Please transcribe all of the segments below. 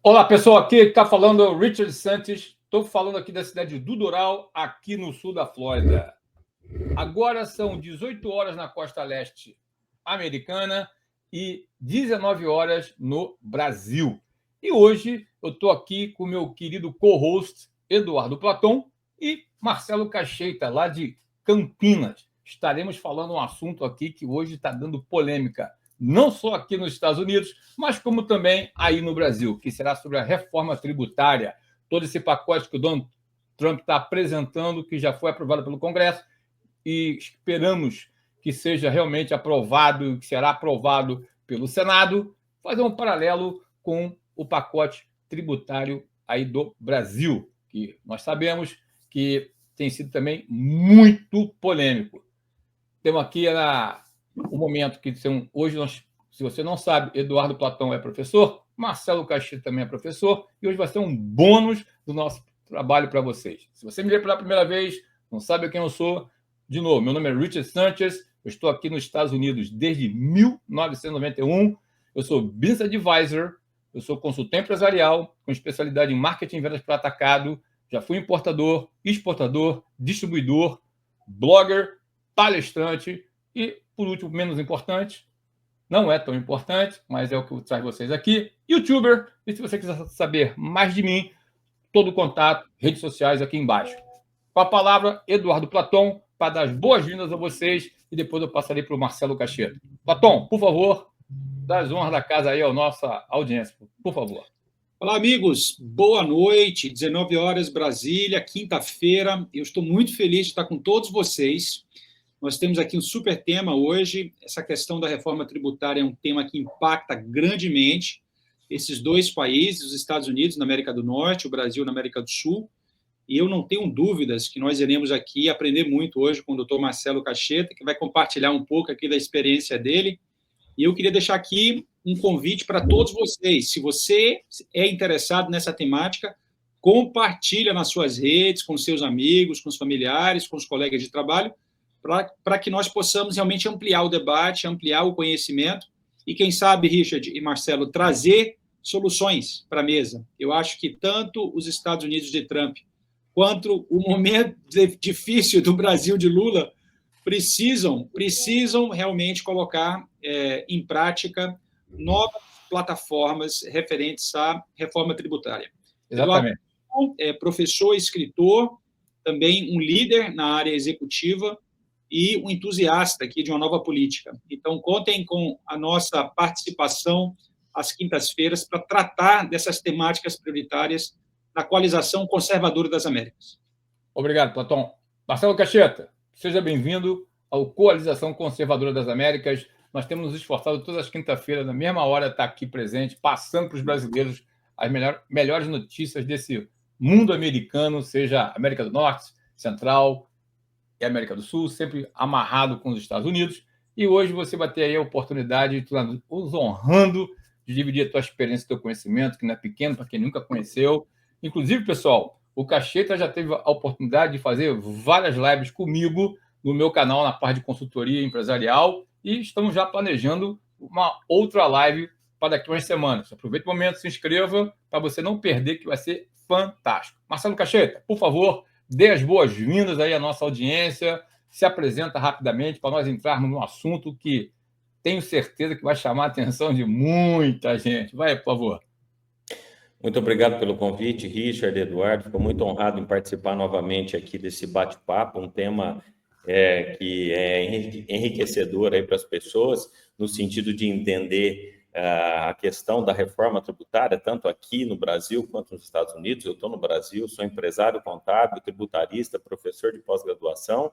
Olá, pessoal. Aqui está falando o Richard Santos. Estou falando aqui da cidade do Doral, aqui no sul da Flórida. Agora são 18 horas na costa leste americana e 19 horas no Brasil. E hoje eu estou aqui com o meu querido co-host Eduardo Platon e Marcelo Cacheita, lá de Campinas. Estaremos falando um assunto aqui que hoje está dando polêmica, não só aqui nos Estados Unidos, mas como também aí no Brasil, que será sobre a reforma tributária, todo esse pacote que o Donald Trump está apresentando, que já foi aprovado pelo Congresso, e esperamos que seja realmente aprovado, que será aprovado pelo Senado, fazer um paralelo com o pacote tributário aí do Brasil, que nós sabemos que tem sido também muito polêmico. Temos aqui o momento que hoje se você não sabe, Eduardo Platão é professor, Marcelo Cacheita também é professor, e hoje vai ser um bônus do nosso trabalho para vocês. Se você me vê pela primeira vez, não sabe quem eu sou, de novo, meu nome é Richard Sanchez, eu estou aqui nos Estados Unidos desde 1991, eu sou Business Advisor, eu sou consultor empresarial, com especialidade em marketing e vendas para atacado, já fui importador, exportador, distribuidor, blogger, palestrante e, por último, menos importante, não é tão importante, mas é o que eu trago vocês aqui, youtuber, e se você quiser saber mais de mim, todo o contato, redes sociais aqui embaixo. Com a palavra, Eduardo Platon, para dar as boas-vindas a vocês e depois eu passarei para o Marcelo Cacheita. Platon, por favor, dá as honras da casa aí à nossa audiência, por favor. Olá, amigos. Boa noite. 19 horas, Brasília, quinta-feira. Eu estou muito feliz de estar com todos vocês. Nós temos aqui um super tema hoje. Essa questão da reforma tributária é um tema que impacta grandemente esses dois países, os Estados Unidos na América do Norte, o Brasil na América do Sul. E eu não tenho dúvidas que nós iremos aqui aprender muito hoje com o doutor Marcelo Cacheita, que vai compartilhar um pouco aqui da experiência dele. E eu queria deixar aqui um convite para todos vocês. Se você é interessado nessa temática, compartilha nas suas redes, com seus amigos, com os familiares, com os colegas de trabalho, para que nós possamos realmente ampliar o debate, ampliar o conhecimento e, quem sabe, Richard e Marcelo, trazer soluções para a mesa. Eu acho que tanto os Estados Unidos de Trump quanto o momento difícil do Brasil de Lula precisam realmente colocar em prática novas plataformas referentes à reforma tributária. Exatamente. Eduardo é professor, escritor, também um líder na área executiva e um entusiasta aqui de uma nova política. Então, contem com a nossa participação às quintas-feiras para tratar dessas temáticas prioritárias na coalização conservadora das Américas. Obrigado, Platão. Marcelo Cacheita, seja bem-vindo ao Coalização Conservadora das Américas. Nós temos nos esforçado todas as quinta-feiras, na mesma hora, estar aqui presente, passando para os brasileiros as melhores notícias desse mundo americano, seja América do Norte, Central e América do Sul, sempre amarrado com os Estados Unidos. E hoje você vai ter aí a oportunidade, nos honrando, de dividir a tua experiência, o teu conhecimento, que não é pequeno para quem nunca conheceu. Inclusive, pessoal, o Cacheita já teve a oportunidade de fazer várias lives comigo no meu canal na parte de consultoria empresarial e estamos já planejando uma outra live para daqui a umas semanas. Aproveite o momento, se inscreva para você não perder, que vai ser fantástico. Marcelo Cacheita, por favor, dê as boas-vindas aí à nossa audiência, se apresenta rapidamente para nós entrarmos num assunto que tenho certeza que vai chamar a atenção de muita gente. Vai, por favor. Muito obrigado pelo convite, Richard, Eduardo. Fico muito honrado em participar novamente aqui desse bate-papo, um tema que é enriquecedor aí para as pessoas, no sentido de entender a questão da reforma tributária, tanto aqui no Brasil quanto nos Estados Unidos. Eu estou no Brasil, sou empresário contábil, tributarista, professor de pós-graduação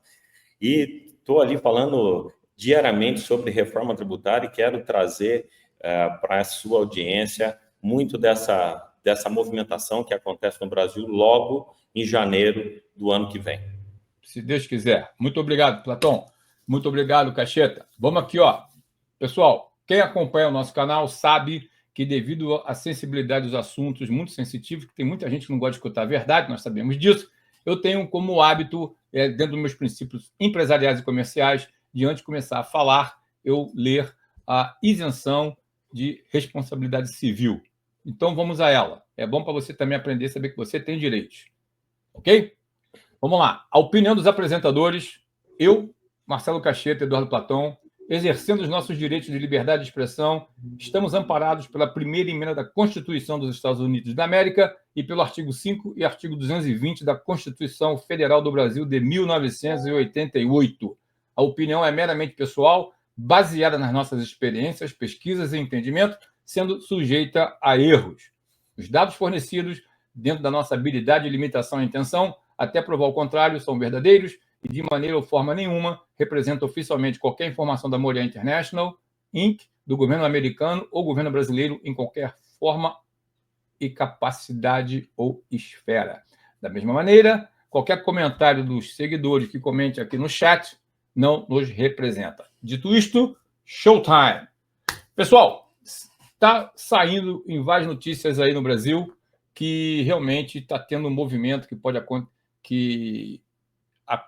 e estou ali falando diariamente sobre reforma tributária e quero trazer para a sua audiência muito dessa movimentação que acontece no Brasil logo em janeiro do ano que vem. Se Deus quiser. Muito obrigado, Platão. Muito obrigado, Cacheita. Vamos aqui, ó. Pessoal, quem acompanha o nosso canal sabe que, devido à sensibilidade dos assuntos muito sensitivos, que tem muita gente que não gosta de escutar a verdade, nós sabemos disso, eu tenho como hábito, dentro dos meus princípios empresariais e comerciais, de antes de começar a falar, eu ler a isenção de responsabilidade civil. Então vamos a ela. É bom para você também aprender a saber que você tem direitos. Ok? Vamos lá. A opinião dos apresentadores, eu, Marcelo Cacheta, Eduardo Platão, exercendo os nossos direitos de liberdade de expressão, estamos amparados pela primeira emenda da Constituição dos Estados Unidos da América e pelo artigo 5 e artigo 220 da Constituição Federal do Brasil de 1988. A opinião é meramente pessoal, baseada nas nossas experiências, pesquisas e entendimento, sendo sujeita a erros. Os dados fornecidos, dentro da nossa habilidade, limitação e intenção, até provar o contrário, são verdadeiros e, de maneira ou forma nenhuma, representam oficialmente qualquer informação da Moriá International, Inc., do governo americano ou governo brasileiro, em qualquer forma e capacidade ou esfera. Da mesma maneira, qualquer comentário dos seguidores que comente aqui no chat não nos representa. Dito isto, showtime! Pessoal, está saindo em várias notícias aí no Brasil que realmente está tendo um movimento que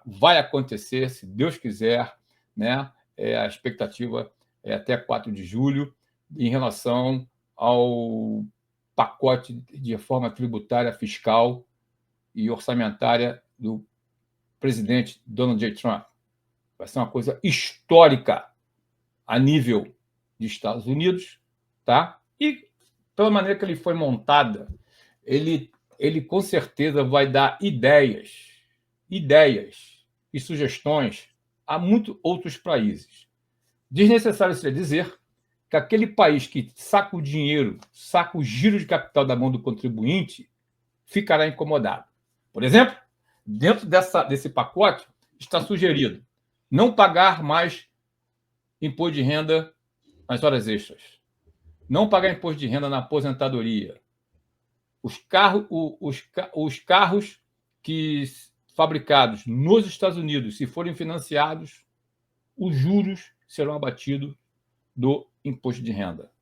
vai acontecer, se Deus quiser, né? A expectativa é até 4 de julho, em relação ao pacote de reforma tributária, fiscal e orçamentária do presidente Donald J. Trump. Vai ser uma coisa histórica a nível de Estados Unidos, tá? E pela maneira que ele foi montada, ele com certeza vai dar ideias e sugestões a muitos outros países. Desnecessário seria dizer que aquele país que saca o dinheiro, saca o giro de capital da mão do contribuinte, ficará incomodado. Por exemplo, dentro desse pacote está sugerido não pagar mais imposto de renda nas horas extras, não pagar imposto de renda na aposentadoria, os carros que fabricados nos Estados Unidos, se forem financiados, os juros serão abatidos do imposto de renda.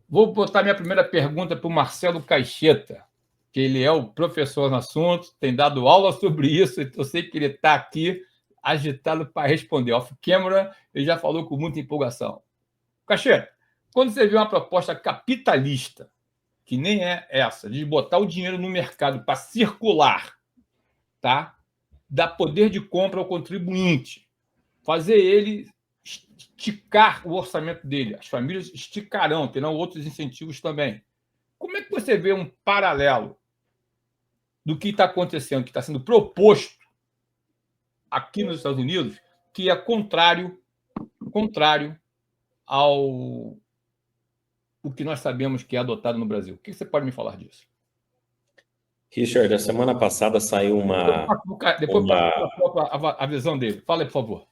Vou botar minha primeira pergunta para o Marcelo Cacheta, que ele é o professor no assunto, tem dado aula sobre isso, eu sei que ele está aqui agitado para responder. Off camera, ele já falou com muita empolgação. Cacheta, quando você vê uma proposta capitalista, que nem é essa, de botar o dinheiro no mercado para circular, tá? Dar poder de compra ao contribuinte, fazer ele esticar o orçamento dele, as famílias esticarão, terão outros incentivos também. Como é que você vê um paralelo do que está acontecendo, que está sendo proposto aqui nos Estados Unidos, que é contrário ao o que nós sabemos que é adotado no Brasil? O que você pode me falar disso? Richard, a semana passada saiu Depois a visão dele. Fala aí, por favor.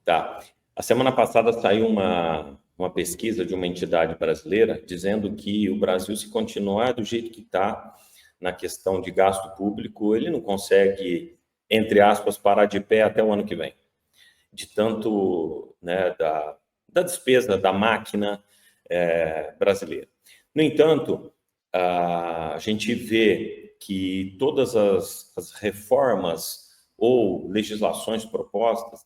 Tá. A semana passada saiu uma pesquisa de uma entidade brasileira dizendo que o Brasil, se continuar do jeito que está na questão de gasto público, ele não consegue, entre aspas, parar de pé até o ano que vem. De tanto, né, da despesa da máquina brasileira. No entanto, a gente vê que todas as reformas ou legislações propostas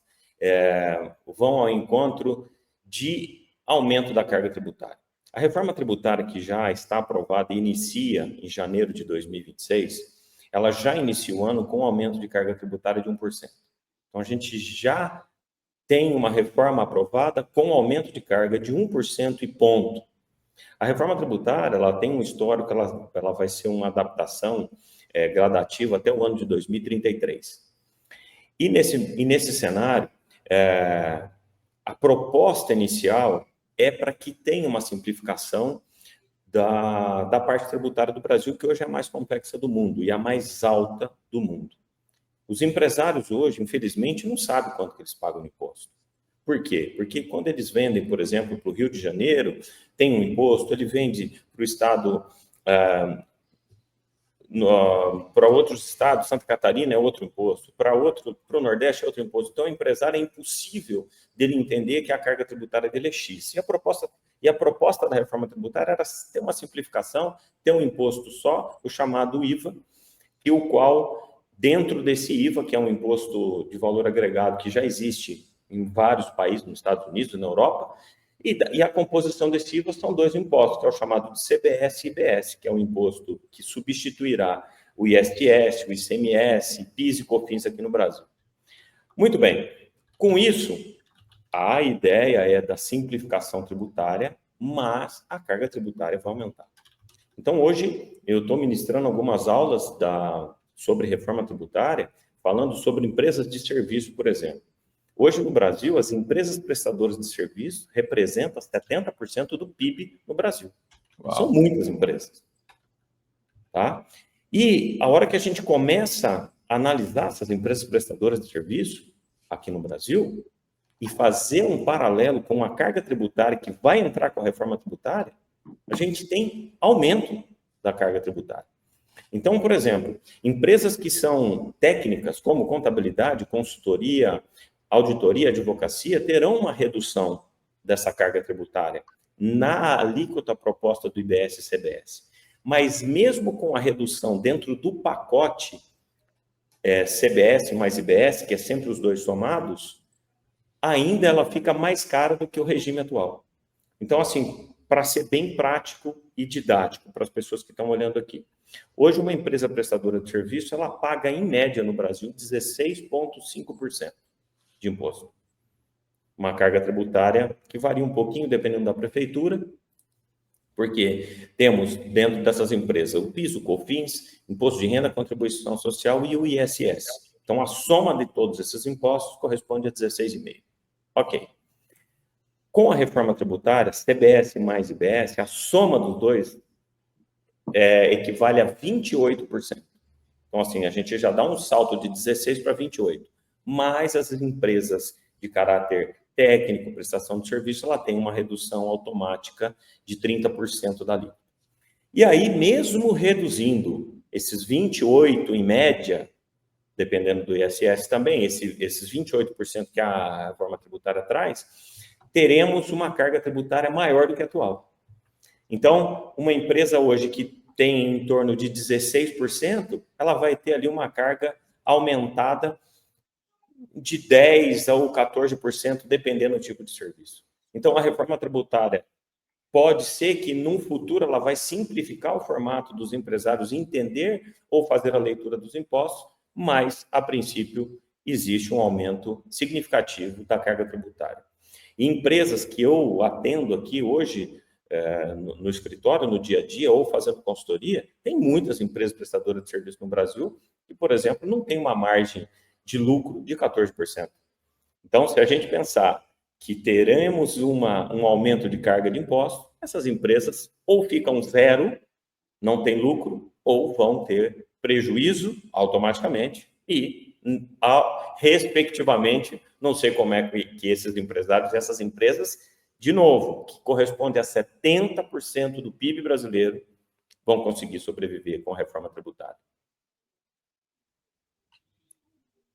vão ao encontro de aumento da carga tributária. A reforma tributária que já está aprovada e inicia em janeiro de 2026, ela já inicia o ano com aumento de carga tributária de 1%. Então, a gente já tem uma reforma aprovada com aumento de carga de 1% e ponto. A reforma tributária, ela tem um histórico, ela vai ser uma adaptação gradativa até o ano de 2033. E nesse cenário, a proposta inicial é para que tenha uma simplificação da parte tributária do Brasil, que hoje é a mais complexa do mundo e a mais alta do mundo. Os empresários hoje, infelizmente, não sabem quanto que eles pagam no imposto. Por quê? Porque quando eles vendem, por exemplo, para o Rio de Janeiro, tem um imposto, ele vende para o estado, para outros estados, Santa Catarina é outro imposto, para o Nordeste é outro imposto. Então, o empresário é impossível dele entender que a carga tributária dele é X. E a proposta da reforma tributária era ter uma simplificação, ter um imposto só, o chamado IVA, e o qual, dentro desse IVA, que é um imposto de valor agregado que já existe em vários países, nos Estados Unidos e na Europa, E a composição desse IVA são dois impostos, que é o chamado de CBS e IBS, que é um imposto que substituirá o ISS, o ICMS, PIS e COFINS aqui no Brasil. Muito bem. Com isso, a ideia é da simplificação tributária, mas a carga tributária vai aumentar. Então, hoje, eu estou ministrando algumas aulas sobre reforma tributária, falando sobre empresas de serviço, por exemplo. Hoje, no Brasil, as empresas prestadoras de serviço representam 70% do PIB no Brasil. Uau. São muitas empresas. Tá? E a hora que a gente começa a analisar essas empresas prestadoras de serviço aqui no Brasil e fazer um paralelo com a carga tributária que vai entrar com a reforma tributária, a gente tem aumento da carga tributária. Então, por exemplo, empresas que são técnicas, como contabilidade, consultoria, auditoria, advocacia, terão uma redução dessa carga tributária na alíquota proposta do IBS e CBS. Mas mesmo com a redução dentro do pacote CBS mais IBS, que é sempre os dois somados, ainda ela fica mais cara do que o regime atual. Então, assim, para ser bem prático e didático para as pessoas que estão olhando aqui. Hoje, uma empresa prestadora de serviço, ela paga, em média, no Brasil, 16,5% de imposto. Uma carga tributária que varia um pouquinho, dependendo da prefeitura, porque temos, dentro dessas empresas, o PIS, o COFINS, Imposto de Renda, Contribuição Social e o ISS. Então, a soma de todos esses impostos corresponde a 16,5%. Ok. Com a reforma tributária, CBS mais IBS, a soma dos dois equivale a 28%. Então, assim, a gente já dá um salto de 16% para 28%. Mas as empresas de caráter técnico, prestação de serviço, ela tem uma redução automática de 30% da alíquota. E aí, mesmo reduzindo esses 28% em média, dependendo do ISS também, esses 28% que a reforma tributária traz, teremos uma carga tributária maior do que a atual. Então, uma empresa hoje que tem em torno de 16%, ela vai ter ali uma carga aumentada de 10% ou 14%, dependendo do tipo de serviço. Então, a reforma tributária pode ser que, num futuro, ela vai simplificar o formato dos empresários entender ou fazer a leitura dos impostos, mas, a princípio, existe um aumento significativo da carga tributária. E empresas que eu atendo aqui hoje, no escritório, no dia a dia, ou fazendo consultoria, tem muitas empresas prestadoras de serviço no Brasil que, por exemplo, não tem uma margem de lucro de 14%. Então, se a gente pensar que teremos um aumento de carga de impostos, essas empresas ou ficam zero, não tem lucro, ou vão ter prejuízo automaticamente e, respectivamente, não sei como é que esses empresários e essas empresas, de novo, que corresponde a 70% do PIB brasileiro, vão conseguir sobreviver com a reforma tributária.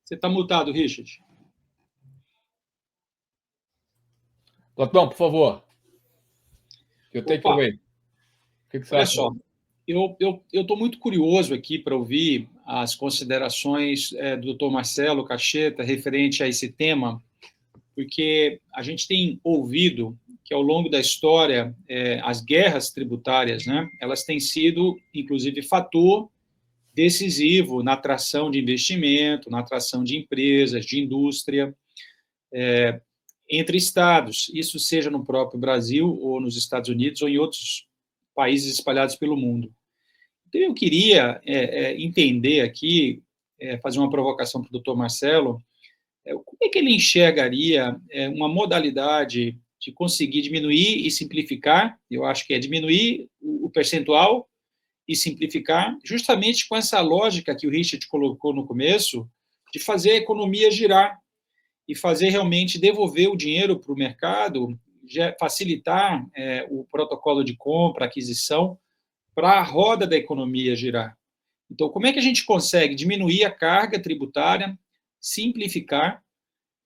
Você está mutado, Richard. Platão, por favor. Eu tenho que ouvir. O que você acha? Olha só, eu estou muito curioso aqui para ouvir as considerações do Dr. Marcelo Cacheta referente a esse tema, porque a gente tem ouvido que, ao longo da história, as guerras tributárias, né, elas têm sido, inclusive, fator decisivo na atração de investimento, na atração de empresas, de indústria, entre estados, isso seja no próprio Brasil, ou nos Estados Unidos, ou em outros países espalhados pelo mundo. Então, eu queria entender aqui, fazer uma provocação para o doutor Marcelo, como é que ele enxergaria uma modalidade de conseguir diminuir e simplificar, eu acho que é diminuir o percentual e simplificar, justamente com essa lógica que o Richard colocou no começo, de fazer a economia girar e fazer realmente devolver o dinheiro para o mercado, facilitar o protocolo de compra, aquisição, para a roda da economia girar. Então, como é que a gente consegue diminuir a carga tributária, simplificar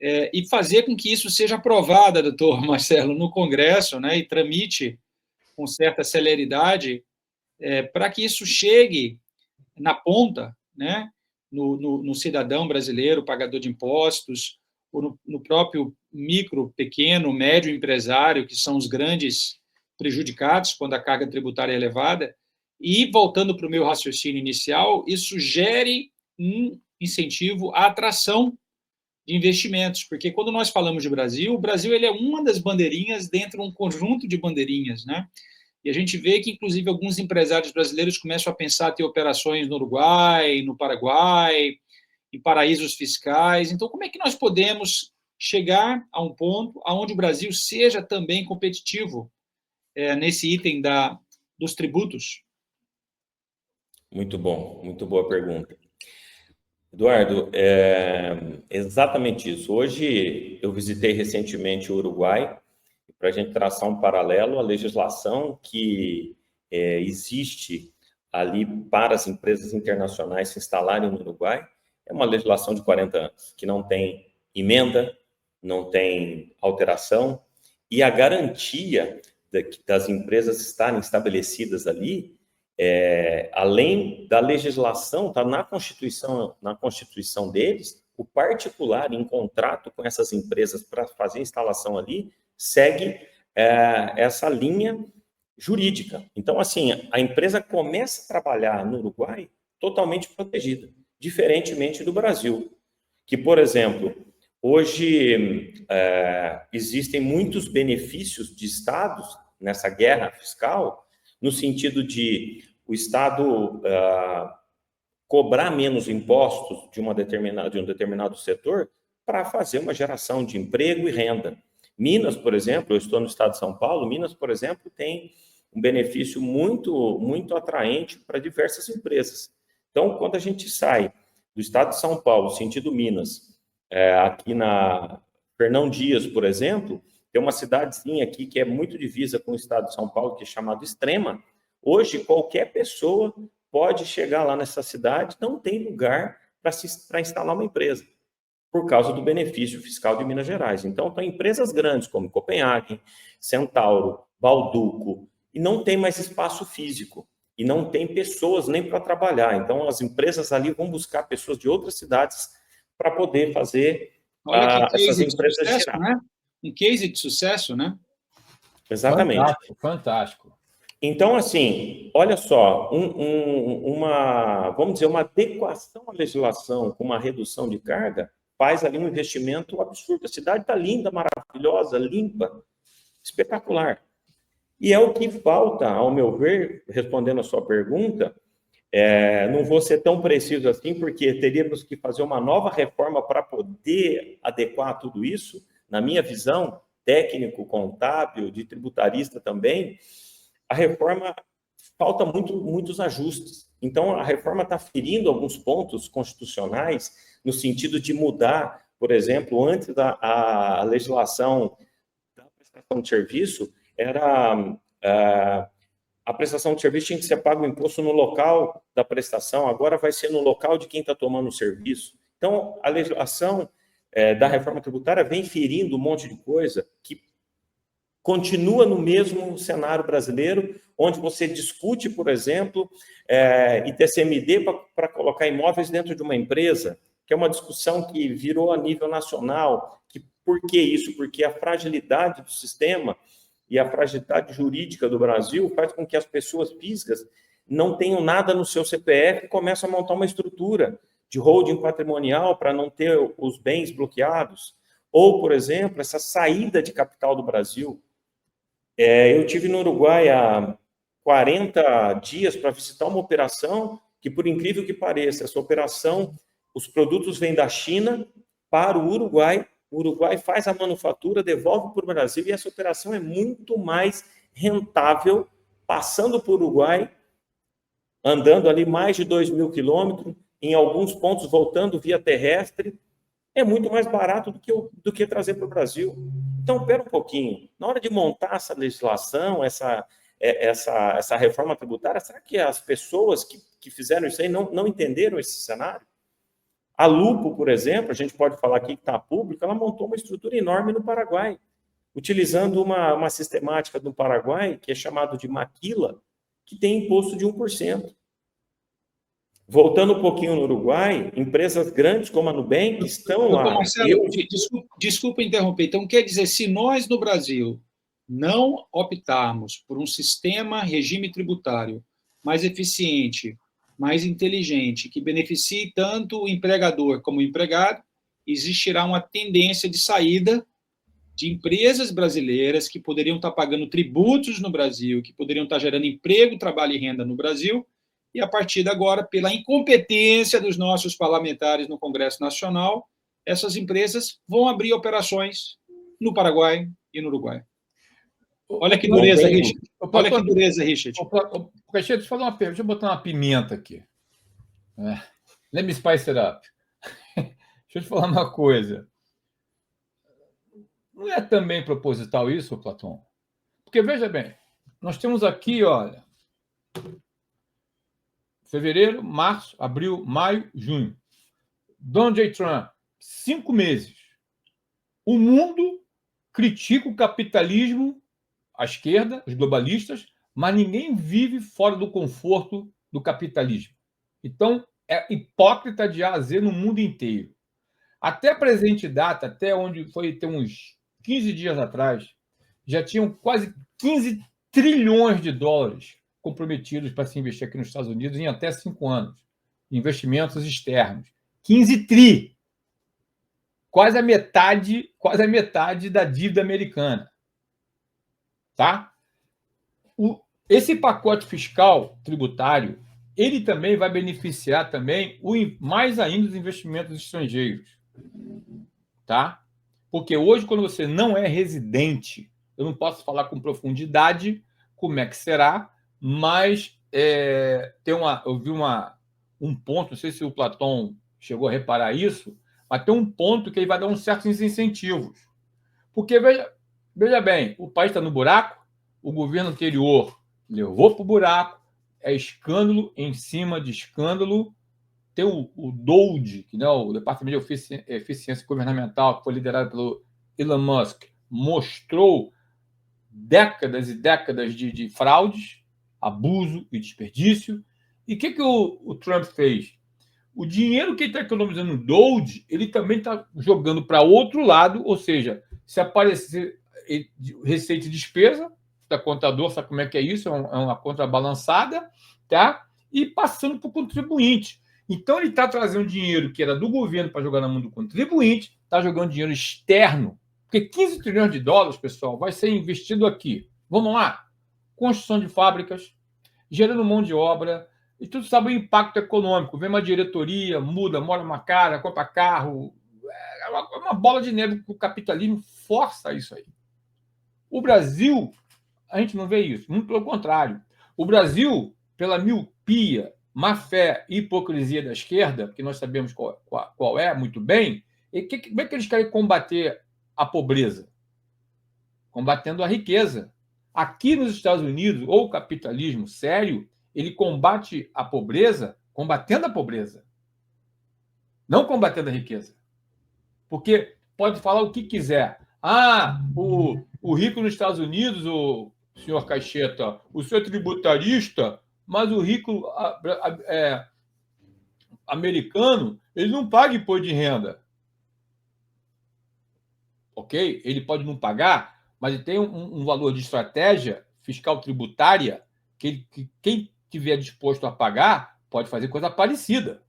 e fazer com que isso seja aprovado, doutor Marcelo, no Congresso, né, e tramite com certa celeridade, para que isso chegue na ponta, né, no cidadão brasileiro, pagador de impostos, ou no próprio micro, pequeno, médio empresário, que são os grandes prejudicados quando a carga tributária é elevada. E, voltando para o meu raciocínio inicial, isso gere um incentivo à atração de investimentos, porque quando nós falamos de Brasil, o Brasil ele é uma das bandeirinhas dentro de um conjunto de bandeirinhas, né? E a gente vê que, inclusive, alguns empresários brasileiros começam a pensar em ter operações no Uruguai, no Paraguai, em paraísos fiscais. Então, como é que nós podemos chegar a um ponto onde o Brasil seja também competitivo nesse item dos tributos? Muito bom, muito boa pergunta. Eduardo, exatamente isso. Hoje eu visitei recentemente o Uruguai, para a gente traçar um paralelo, a legislação que existe ali para as empresas internacionais se instalarem no Uruguai é uma legislação de 40 anos, que não tem emenda, não tem alteração, e a garantia das empresas estarem estabelecidas ali, além da legislação, está na Constituição deles, o particular em contrato com essas empresas para fazer a instalação ali, segue essa linha jurídica. Então, assim, a empresa começa a trabalhar no Uruguai totalmente protegida, diferentemente do Brasil, que, por exemplo, hoje existem muitos benefícios de estados nessa guerra fiscal, no sentido de o Estado cobrar menos impostos de um determinado setor para fazer uma geração de emprego e renda. Minas, por exemplo, eu estou no estado de São Paulo, Minas, por exemplo, tem um benefício muito, muito atraente para diversas empresas. Então, quando a gente sai do estado de São Paulo, sentido Minas, aqui na Fernão Dias, por exemplo, tem uma cidadezinha aqui que é muito divisa com o estado de São Paulo, que é chamado Extrema. Hoje, qualquer pessoa pode chegar lá nessa cidade, não tem lugar para instalar uma empresa, por causa do benefício fiscal de Minas Gerais. Então, tem empresas grandes como Copenhague, Centauro, Balduco, e não tem mais espaço físico, e não tem pessoas nem para trabalhar. Então, as empresas ali vão buscar pessoas de outras cidades para poder fazer essas empresas girar. Né? Um case de sucesso, né? Exatamente. Fantástico, fantástico. Então, assim, olha só, vamos dizer, uma adequação à legislação com uma redução de carga faz ali um investimento absurdo. A cidade está linda, maravilhosa, limpa, espetacular. E é o que falta, ao meu ver, respondendo a sua pergunta, não vou ser tão preciso assim, porque teríamos que fazer uma nova reforma para poder adequar tudo isso, na minha visão, técnico, contábil, de tributarista também, a reforma falta muitos ajustes. Então, a reforma está ferindo alguns pontos constitucionais no sentido de mudar, por exemplo, antes a legislação da prestação de serviço era a prestação de serviço tinha que ser pago o imposto no local da prestação, agora vai ser no local de quem está tomando o serviço. Então, a legislação da reforma tributária vem ferindo um monte de coisa que continua no mesmo cenário brasileiro, onde você discute, por exemplo, ITCMD para colocar imóveis dentro de uma empresa, que é uma discussão que virou a nível nacional. Por que isso? Porque a fragilidade do sistema e a fragilidade jurídica do Brasil faz com que as pessoas físicas não tenham nada no seu CPF e começam a montar uma estrutura de holding patrimonial para não ter os bens bloqueados. Ou, por exemplo, essa saída de capital do Brasil. Eu tive no Uruguai há 40 dias para visitar uma operação que, por incrível que pareça, essa operação, os produtos vêm da China para o Uruguai faz a manufatura, devolve para o Brasil, e essa operação é muito mais rentável, passando por Uruguai, andando ali mais de 2.000 quilômetros, em alguns pontos voltando via terrestre, é muito mais barato do que trazer para o Brasil. Então, espera um pouquinho. Na hora de montar essa legislação, essa reforma tributária, será que as pessoas que fizeram isso aí não entenderam esse cenário? A Lupo, por exemplo, a gente pode falar aqui que está público, ela montou uma estrutura enorme no Paraguai, utilizando uma sistemática do Paraguai, que é chamado de maquila, que tem imposto de 1%. Voltando um pouquinho no Uruguai, empresas grandes como a Nubank estão lá. Marcelo, desculpa interromper. Então, quer dizer, se nós no Brasil não optarmos por um sistema, regime tributário mais eficiente, mais inteligente, que beneficie tanto o empregador como o empregado, existirá uma tendência de saída de empresas brasileiras que poderiam estar pagando tributos no Brasil, que poderiam estar gerando emprego, trabalho e renda no Brasil, e a partir de agora, pela incompetência dos nossos parlamentares no Congresso Nacional, essas empresas vão abrir operações no Paraguai e no Uruguai. Olha que dureza, Richard. Olha que dureza, Richard. Deixa eu te falar uma pergunta. Deixa eu botar uma pimenta aqui. Let me spice it up. Deixa eu te falar uma coisa. Não é também proposital isso, Platão? Porque, veja bem, nós temos aqui, olha, fevereiro, março, abril, maio, junho. Donald J. Trump, 5 meses. O mundo critica o capitalismo, a esquerda, os globalistas, mas ninguém vive fora do conforto do capitalismo. Então, é hipócrita de A a Z no mundo inteiro. Até a presente data, até onde foi ter uns 15 dias atrás, já tinham quase 15 trilhões de dólares comprometidos para se investir aqui nos Estados Unidos em até 5 anos. Investimentos externos. 15 tri. Quase a metade da dívida americana. Tá? Esse pacote fiscal tributário, ele também vai beneficiar também mais ainda os investimentos estrangeiros. Tá? Porque hoje, quando você não é residente, eu não posso falar com profundidade como é que será, mas eu vi um ponto, não sei se o Platão chegou a reparar isso, mas tem um ponto que ele vai dar uns certos incentivos. Porque, veja bem, o país está no buraco, o governo anterior levou para o buraco, é escândalo em cima de escândalo. Tem o DOGE, que, né, o Departamento de Eficiência Governamental, que foi liderado pelo Elon Musk, mostrou décadas e décadas de fraudes, abuso e desperdício. E o que o Trump fez? O dinheiro que ele está economizando no DOGE, ele também está jogando para outro lado, ou seja, se aparecer receita e despesa, da contador, sabe como é que é isso? É uma conta balançada, tá? E passando para o contribuinte. Então, ele está trazendo dinheiro que era do governo para jogar na mão do contribuinte, está jogando dinheiro externo. Porque 15 trilhões de dólares, pessoal, vai ser investido aqui. Vamos lá? Construção de fábricas, gerando mão de obra, e tudo sabe o impacto econômico. Vem uma diretoria, muda, mora uma casa, compra carro. É uma bola de neve que o capitalismo força isso aí. O Brasil, a gente não vê isso. Muito pelo contrário. O Brasil, pela miopia, má fé e hipocrisia da esquerda, que nós sabemos qual é muito bem, e como é que eles querem combater a pobreza? Combatendo a riqueza. Aqui nos Estados Unidos, ou o capitalismo sério, ele combate a pobreza combatendo a pobreza, não combatendo a riqueza. Porque pode falar o que quiser. O rico nos Estados Unidos, o senhor Caixeta, o senhor tributarista, mas o rico americano, ele não paga imposto de renda. Ok? Ele pode não pagar, mas ele tem um valor de estratégia fiscal tributária que quem estiver disposto a pagar pode fazer coisa parecida.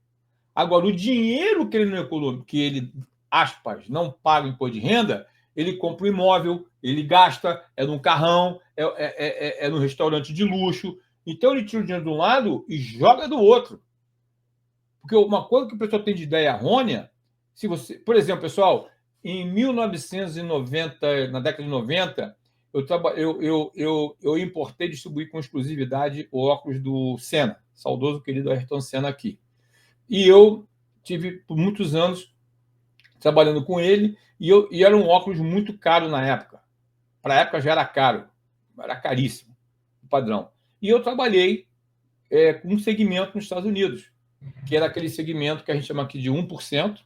Agora, o dinheiro que ele não economiza, que ele, aspas, não paga imposto de renda, ele compra um imóvel, ele gasta, é num carrão, é num restaurante de luxo. Então, ele tira o dinheiro de um lado e joga do outro. Porque uma coisa que o pessoal tem de ideia errônea, se você, por exemplo, pessoal, em 1990, na década de 90, eu importei e distribuí com exclusividade o óculos do Senna, saudoso querido Ayrton Senna aqui. E eu tive, por muitos anos, trabalhando com ele, e era um óculos muito caro na época. Para a época já era caro, era caríssimo, o padrão. E eu trabalhei com um segmento nos Estados Unidos, que era aquele segmento que a gente chama aqui de 1%,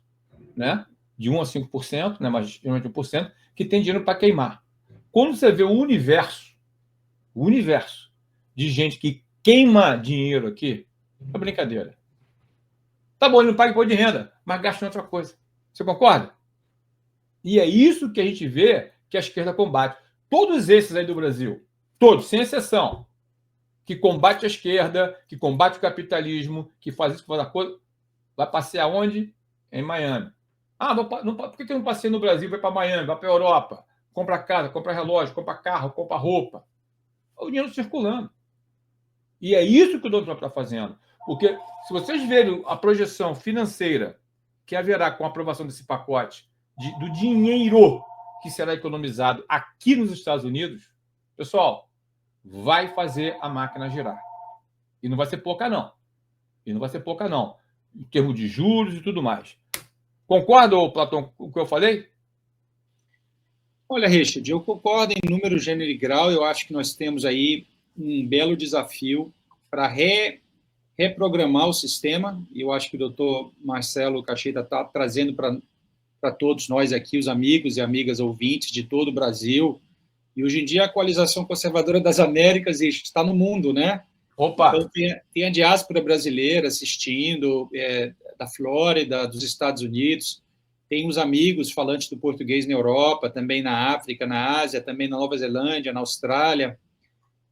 né? De 1% a 5%, né? Mas geralmente 1%, que tem dinheiro para queimar. Quando você vê o universo de gente que queima dinheiro aqui, é brincadeira. Tá bom, ele não paga imposto de renda, mas gasta em outra coisa. Você concorda? E é isso que a gente vê que a esquerda combate. Todos esses aí do Brasil, todos, sem exceção, que combate a esquerda, que combate o capitalismo, que faz isso, que faz a coisa, vai passear onde? Em Miami. Por que eu não passei no Brasil? Vai para Miami, vai para a Europa, compra casa, compra relógio, compra carro, compra roupa. O dinheiro circulando. E é isso que o Donald Trump está fazendo. Porque se vocês verem a projeção financeira que haverá com a aprovação desse pacote do dinheiro que será economizado aqui nos Estados Unidos, pessoal, vai fazer a máquina girar. E não vai ser pouca, não. Em termos de juros e tudo mais. Concorda, Platão, com o que eu falei? Olha, Richard, eu concordo em número, gênero e grau. Eu acho que nós temos aí um belo desafio para reprogramar o sistema. E eu acho que o doutor Marcelo Caixeta está trazendo para todos nós aqui, os amigos e amigas ouvintes de todo o Brasil. E hoje em dia a Coalização Conservadora das Américas está no mundo, né? Opa! Então tem a diáspora brasileira assistindo, da Flórida, dos Estados Unidos. Tem os amigos falantes do português na Europa, também na África, na Ásia, também na Nova Zelândia, na Austrália.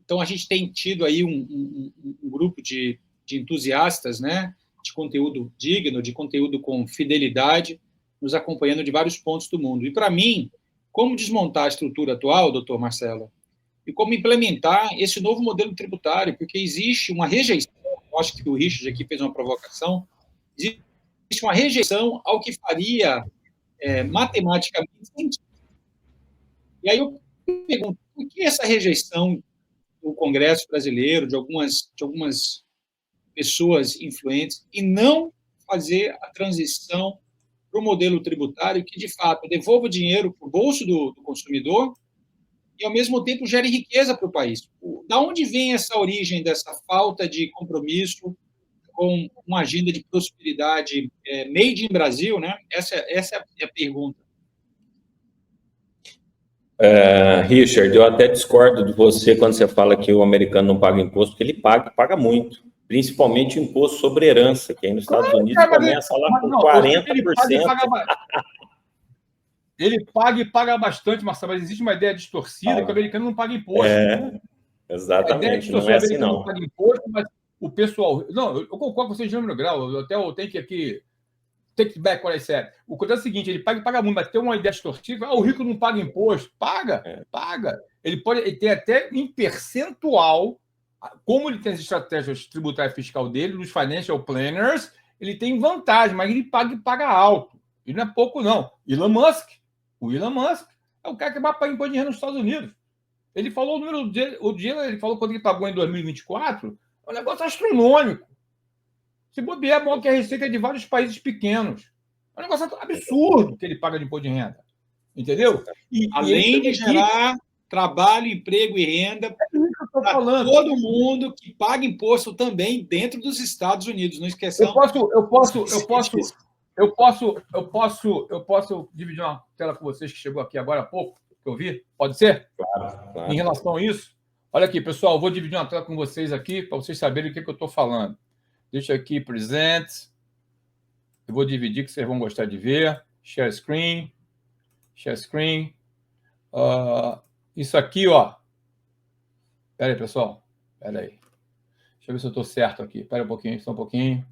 Então, a gente tem tido aí um grupo de entusiastas, né, de conteúdo digno, de conteúdo com fidelidade, nos acompanhando de vários pontos do mundo. E, para mim, como desmontar a estrutura atual, doutor Marcelo, e como implementar esse novo modelo tributário, porque existe uma rejeição, eu acho que o Richard aqui fez uma provocação, existe uma rejeição ao que faria matematicamente sentido. E aí eu pergunto, por que essa rejeição do Congresso brasileiro, de algumas pessoas influentes, e não fazer a transição para o modelo tributário que, de fato, devolva dinheiro para o bolso do consumidor e, ao mesmo tempo, gere riqueza para o país? Da onde vem essa origem dessa falta de compromisso com uma agenda de prosperidade made in Brasil, né? Essa é a pergunta. Richard, eu até discordo de você quando você fala que o americano não paga imposto, porque ele paga muito, principalmente o imposto sobre herança, que aí nos Estados Unidos começa lá com 40%. Ele paga e paga bastante, Marcelo, mas existe uma ideia distorcida que o americano não paga imposto. Exatamente, não é assim, não. Não paga imposto, mas o pessoal... Não, eu concordo com vocês de número grau, eu tenho que aqui... Take back what I said. O que é o seguinte, ele paga muito, mas tem uma ideia distorcida, o rico não paga imposto. Paga. Ele tem até em percentual, como ele tem as estratégias tributárias fiscal dele, nos financial planners, ele tem vantagem, mas ele paga alto. E não é pouco, não. O Elon Musk é o cara que vai pagar imposto de renda nos Estados Unidos. Ele falou o número dele, ele falou quando ele pagou em 2024, é um negócio astronômico. Se bobear, é maior que a receita de vários países pequenos. É um negócio absurdo que ele paga de imposto de renda. Entendeu? Além de gerar trabalho, emprego e renda para todo mundo que paga imposto também dentro dos Estados Unidos. Não esqueçam. Eu posso dividir uma tela com vocês que chegou aqui agora há pouco, que eu vi? Pode ser? Claro. Em relação a isso? Olha aqui, pessoal, eu vou dividir uma tela com vocês aqui para vocês saberem o que eu estou falando. Deixa aqui, present. Eu vou dividir, que vocês vão gostar de ver. Share screen. Isso aqui, ó. Espera aí, pessoal. Espera aí. Deixa eu ver se eu estou certo aqui. Espera um pouquinho, só um pouquinho.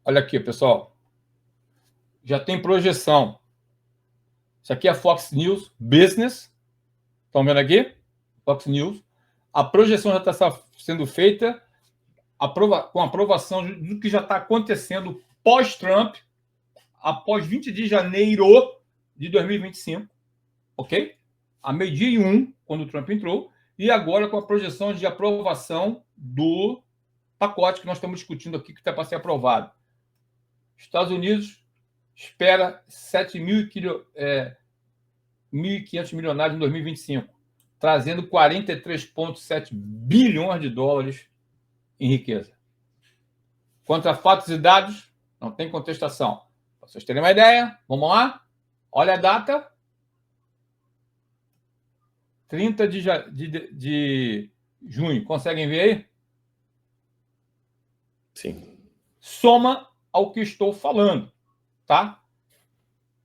Olha aqui, pessoal. Já tem projeção. Isso aqui é a Fox News Business. Estão vendo aqui? Fox News. A projeção já está sendo feita com aprovação do que já está acontecendo pós-Trump, após 20 de janeiro de 2025, ok? A meio-dia 1, quando o Trump entrou, e agora com a projeção de aprovação do pacote que nós estamos discutindo aqui, que está para ser aprovado. Estados Unidos espera 1.500 milionários em 2025, trazendo 43,7 bilhões de dólares em riqueza. Quanto a fatos e dados, não tem contestação. Para vocês terem uma ideia, vamos lá? Olha a data. 30 de junho. Conseguem ver aí? Sim. Soma ao que estou falando, tá?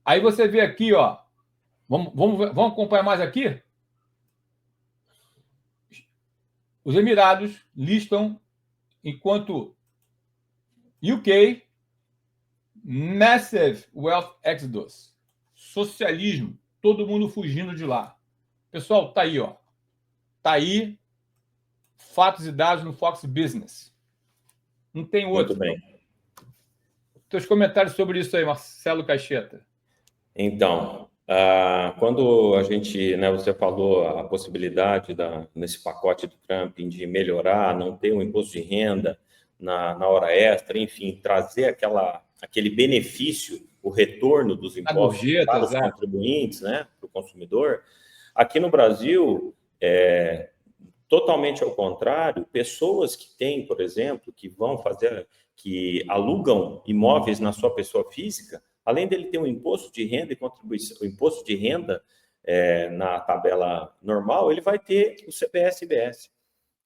Aí você vê aqui, ó. Vamos acompanhar mais aqui? Os Emirados listam enquanto UK, Massive Wealth Exodus, socialismo, todo mundo fugindo de lá. Pessoal, tá aí, ó. Tá aí, fatos e dados no Fox Business. Não tem outro. Muito bem. Teus comentários sobre isso aí, Marcelo Caixeta. Então, quando a gente, né, você falou a possibilidade nesse pacote do Trump de melhorar, não ter um imposto de renda na hora extra, enfim, trazer aquele benefício, o retorno dos impostos para os contribuintes, né, para o consumidor. Aqui no Brasil, totalmente ao contrário, pessoas que têm, por exemplo, que alugam imóveis na sua pessoa física, além dele ter um imposto de renda e contribuição, o imposto de renda na tabela normal, ele vai ter o CBS e IBS.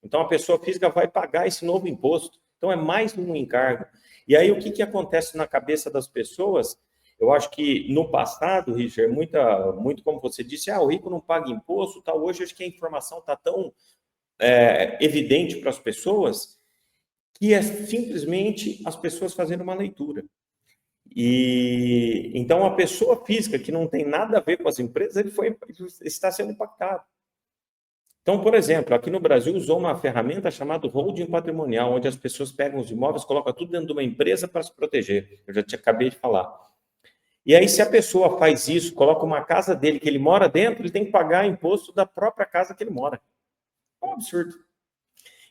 Então, a pessoa física vai pagar esse novo imposto. Então, é mais um encargo. E aí, o que acontece na cabeça das pessoas? Eu acho que no passado, Richard, muito como você disse, o rico não paga imposto, tal. Hoje, acho que a informação está tão evidente para as pessoas que é simplesmente as pessoas fazendo uma leitura. E então a pessoa física que não tem nada a ver com as empresas, ele está sendo impactado. Então, por exemplo, aqui no Brasil usou uma ferramenta chamada holding patrimonial, onde as pessoas pegam os imóveis, colocam tudo dentro de uma empresa para se proteger. Eu já acabei de falar. E aí, se a pessoa faz isso, coloca uma casa dele que ele mora dentro, ele tem que pagar imposto da própria casa que ele mora. É um absurdo.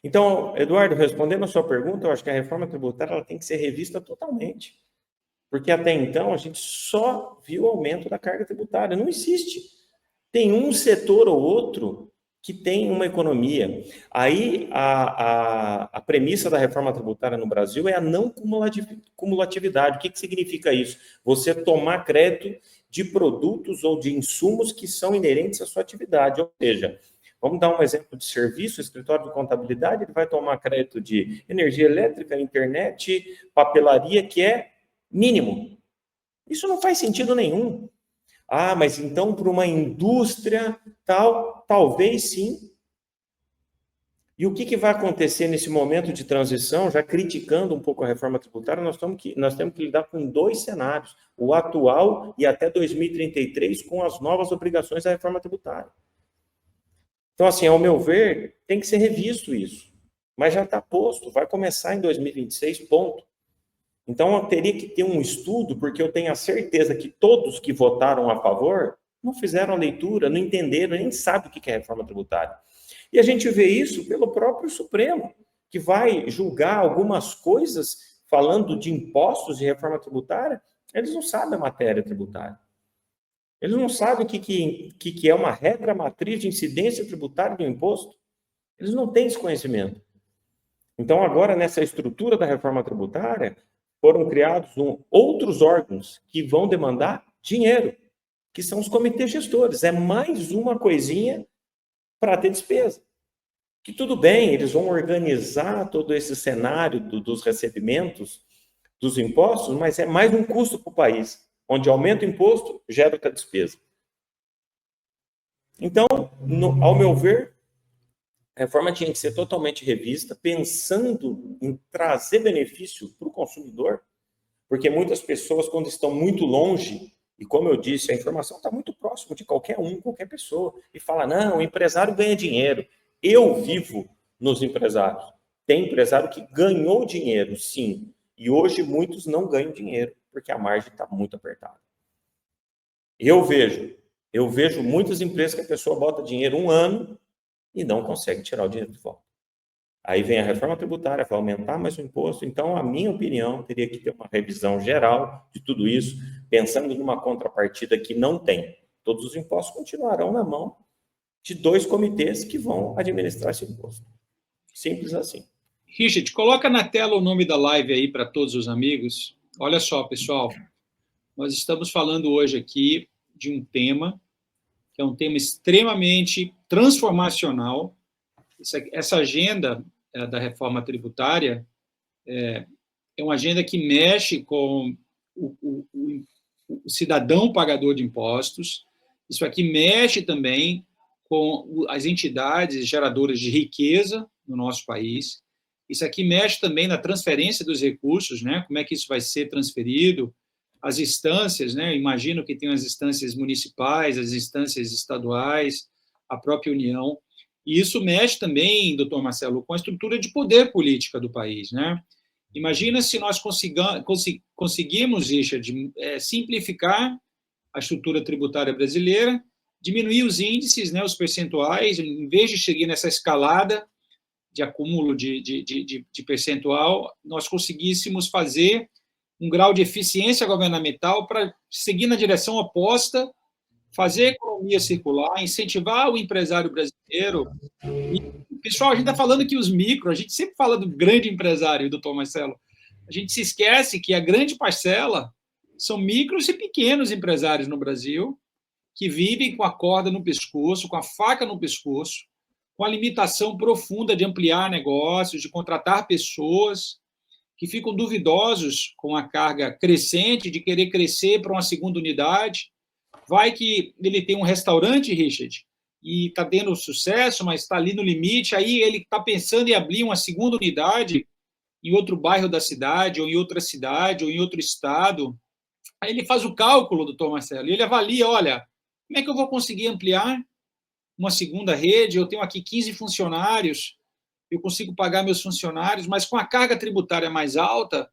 Então, Eduardo, respondendo a sua pergunta, eu acho que a reforma tributária ela tem que ser revista totalmente. Porque até então a gente só viu o aumento da carga tributária. Não existe. Tem um setor ou outro que tem uma economia. Aí a premissa da reforma tributária no Brasil é a não cumulatividade. O que significa isso? Você tomar crédito de produtos ou de insumos que são inerentes à sua atividade. Ou seja, vamos dar um exemplo de serviço, o escritório de contabilidade, ele vai tomar crédito de energia elétrica, internet, papelaria, que é mínimo. Isso não faz sentido nenhum. Mas então para uma indústria tal, talvez sim. E o que vai acontecer nesse momento de transição, já criticando um pouco a reforma tributária, nós temos que lidar com dois cenários, o atual e até 2033, com as novas obrigações da reforma tributária. Então, assim, ao meu ver, tem que ser revisto isso. Mas já está posto, vai começar em 2026, ponto. Então, eu teria que ter um estudo, porque eu tenho a certeza que todos que votaram a favor não fizeram a leitura, não entenderam, nem sabem o que é reforma tributária. E a gente vê isso pelo próprio Supremo, que vai julgar algumas coisas falando de impostos e reforma tributária, eles não sabem a matéria tributária. Eles não sabem o que é uma regra matriz de incidência tributária do imposto. Eles não têm esse conhecimento. Então, agora, nessa estrutura da reforma tributária, foram criados outros órgãos que vão demandar dinheiro, que são os comitês gestores. É mais uma coisinha para ter despesa. Que tudo bem, eles vão organizar todo esse cenário dos recebimentos dos impostos, mas é mais um custo para o país, onde aumenta o imposto, gera outra despesa. Então, ao meu ver, a reforma tinha que ser totalmente revista, pensando em trazer benefício para o consumidor, porque muitas pessoas, quando estão muito longe, e como eu disse, a informação está muito próxima de qualquer pessoa, e fala, não, o empresário ganha dinheiro. Eu vivo nos empresários. Tem empresário que ganhou dinheiro, sim, e hoje muitos não ganham dinheiro, porque a margem está muito apertada. Eu vejo muitas empresas que a pessoa bota dinheiro um ano e não consegue tirar o dinheiro de volta. Aí vem a reforma tributária, vai aumentar mais o imposto. Então, a minha opinião, teria que ter uma revisão geral de tudo isso, pensando numa contrapartida que não tem. Todos os impostos continuarão na mão de dois comitês que vão administrar esse imposto. Simples assim. Richard, coloca na tela o nome da live aí para todos os amigos. Olha só, pessoal, nós estamos falando hoje aqui de um tema que é um tema extremamente transformacional. Essa agenda da reforma tributária, é uma agenda que mexe com o cidadão pagador de impostos. Isso aqui mexe também com as entidades geradoras de riqueza no nosso país. Isso aqui mexe também na transferência dos recursos, né? Como é que isso vai ser transferido, as instâncias, né? Imagino que tem as instâncias municipais, as instâncias estaduais, a própria União. E isso mexe também, doutor Marcelo, com a estrutura de poder política do país, né? Imagina se nós conseguimos, Richard, simplificar a estrutura tributária brasileira, diminuir os índices, né, os percentuais, em vez de seguir nessa escalada de acúmulo de percentual, nós conseguíssemos fazer um grau de eficiência governamental para seguir na direção oposta, fazer a economia circular, incentivar o empresário brasileiro. E, pessoal, a gente está falando que os micro, a gente sempre fala do grande empresário, doutor Marcelo, a gente se esquece que a grande parcela são micros e pequenos empresários no Brasil que vivem com a corda no pescoço, com a faca no pescoço, com a limitação profunda de ampliar negócios, de contratar pessoas, que ficam duvidosos com a carga crescente de querer crescer para uma segunda unidade. Vai que ele tem um restaurante, Richard, e está tendo sucesso, mas está ali no limite, aí ele está pensando em abrir uma segunda unidade em outro bairro da cidade, ou em outra cidade, ou em outro estado. Aí ele faz o cálculo, doutor Marcelo, e ele avalia, olha, como é que eu vou conseguir ampliar uma segunda rede? Eu tenho aqui 15 funcionários, eu consigo pagar meus funcionários, mas com a carga tributária mais alta,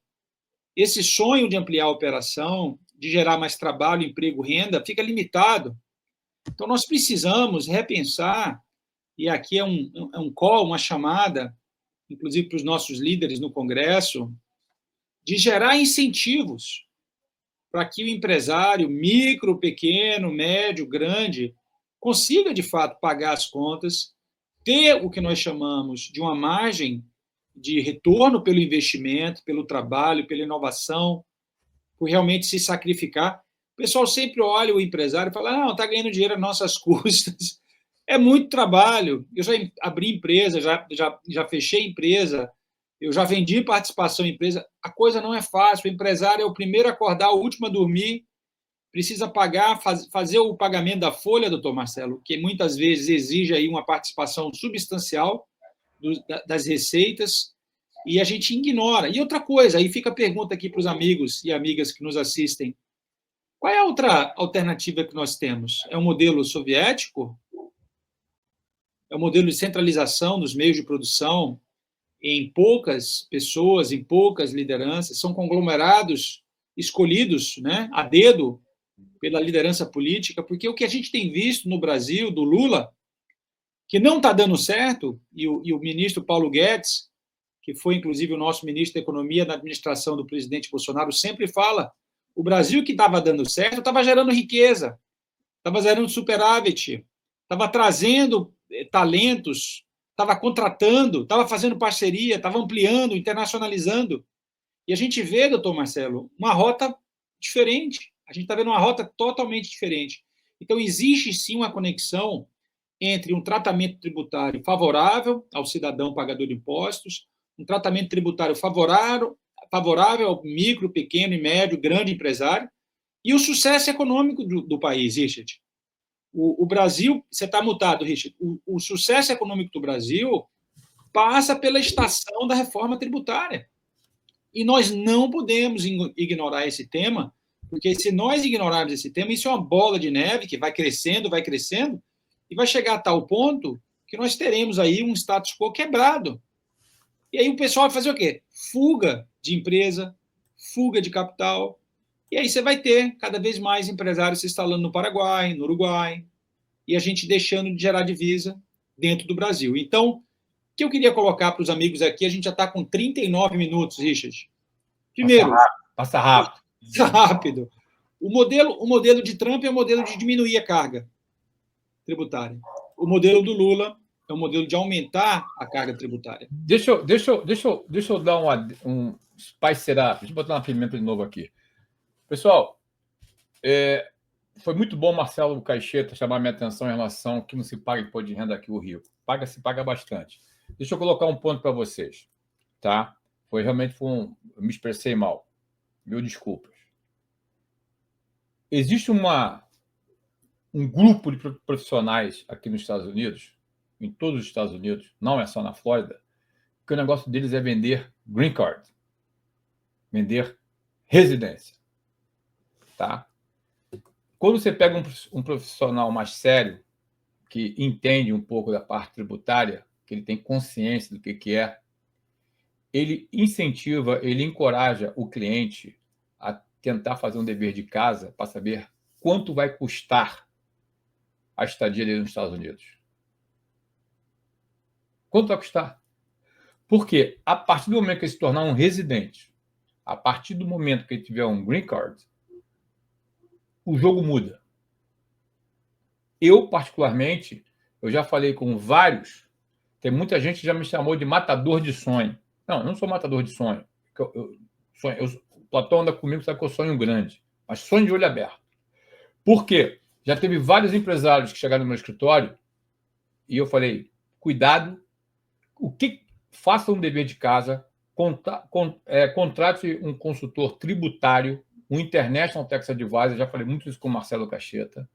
esse sonho de ampliar a operação, de gerar mais trabalho, emprego, renda, fica limitado. Então, nós precisamos repensar, e aqui é um call, uma chamada, inclusive para os nossos líderes no Congresso, de gerar incentivos para que o empresário micro, pequeno, médio, grande, consiga, de fato, pagar as contas, ter o que nós chamamos de uma margem de retorno pelo investimento, pelo trabalho, pela inovação, por realmente se sacrificar. O pessoal sempre olha o empresário e fala, não, está ganhando dinheiro às nossas custas. É muito trabalho. Eu já abri empresa, já fechei empresa, eu já vendi participação em empresa. A coisa não é fácil. O empresário é o primeiro a acordar, o último a dormir, precisa pagar, fazer o pagamento da folha, doutor Marcelo, que muitas vezes exige aí uma participação substancial das receitas, e a gente ignora. E outra coisa, aí fica a pergunta aqui para os amigos e amigas que nos assistem, qual é a outra alternativa que nós temos? É o modelo soviético? É o modelo de centralização dos meios de produção em poucas pessoas, em poucas lideranças, são conglomerados escolhidos, né, a dedo pela liderança política, porque o que a gente tem visto no Brasil, do Lula, que não está dando certo, e o ministro Paulo Guedes, que foi, inclusive, o nosso ministro da Economia na administração do presidente Bolsonaro, sempre fala, o Brasil que estava dando certo estava gerando riqueza, estava gerando superávit, estava trazendo talentos, estava contratando, estava fazendo parceria, estava ampliando, internacionalizando. E a gente vê, doutor Marcelo, uma rota diferente. A gente está vendo uma rota totalmente diferente. Então, existe sim uma conexão entre um tratamento tributário favorável ao cidadão pagador de impostos, um tratamento tributário favorável ao micro, pequeno e médio, grande empresário, e o sucesso econômico do país, Richard. O Brasil, você está mutado, Richard, o sucesso econômico do Brasil passa pela estação da reforma tributária. E nós não podemos ignorar esse tema, porque se nós ignorarmos esse tema, isso é uma bola de neve que vai crescendo, e vai chegar a tal ponto que nós teremos aí um status quo quebrado. E aí o pessoal vai fazer o quê? Fuga de empresa, fuga de capital. E aí você vai ter cada vez mais empresários se instalando no Paraguai, no Uruguai, e a gente deixando de gerar divisa dentro do Brasil. Então, o que eu queria colocar para os amigos aqui, a gente já está com 39 minutos, Richard. Primeiro... Passa rápido. Passa rápido. O modelo de Trump é o modelo de diminuir a carga tributária. O modelo do Lula é o modelo de aumentar a carga tributária. Deixa eu dar um spicer up. Deixa eu botar uma pimenta de novo aqui. Pessoal, foi muito bom Marcelo Caixeta chamar minha atenção em relação ao que não se paga imposto de renda aqui no Rio. Se paga bastante. Deixa eu colocar um ponto para vocês. Tá? realmente eu me expressei mal. Mil desculpas. Existe um grupo de profissionais aqui nos Estados Unidos, em todos os Estados Unidos, não é só na Flórida, que o negócio deles é vender green card, vender residência. Tá? Quando você pega um profissional mais sério, que entende um pouco da parte tributária, que ele tem consciência do que é, ele incentiva, ele encoraja o cliente a tentar fazer um dever de casa para saber quanto vai custar a estadia dele nos Estados Unidos. Quanto vai custar? Porque a partir do momento que ele se tornar um residente, a partir do momento que ele tiver um green card, o jogo muda. Eu, particularmente, eu já falei com vários, tem muita gente que já me chamou de matador de sonho. Não, eu não sou matador de sonho. O Platão anda comigo, sabe que eu sonho grande, mas sonho de olho aberto. Por quê? Já teve vários empresários que chegaram no meu escritório e eu falei, cuidado, faça um dever de casa, contrate um consultor tributário, um International Tax Advisor, já falei muito isso com o Marcelo Cacheta,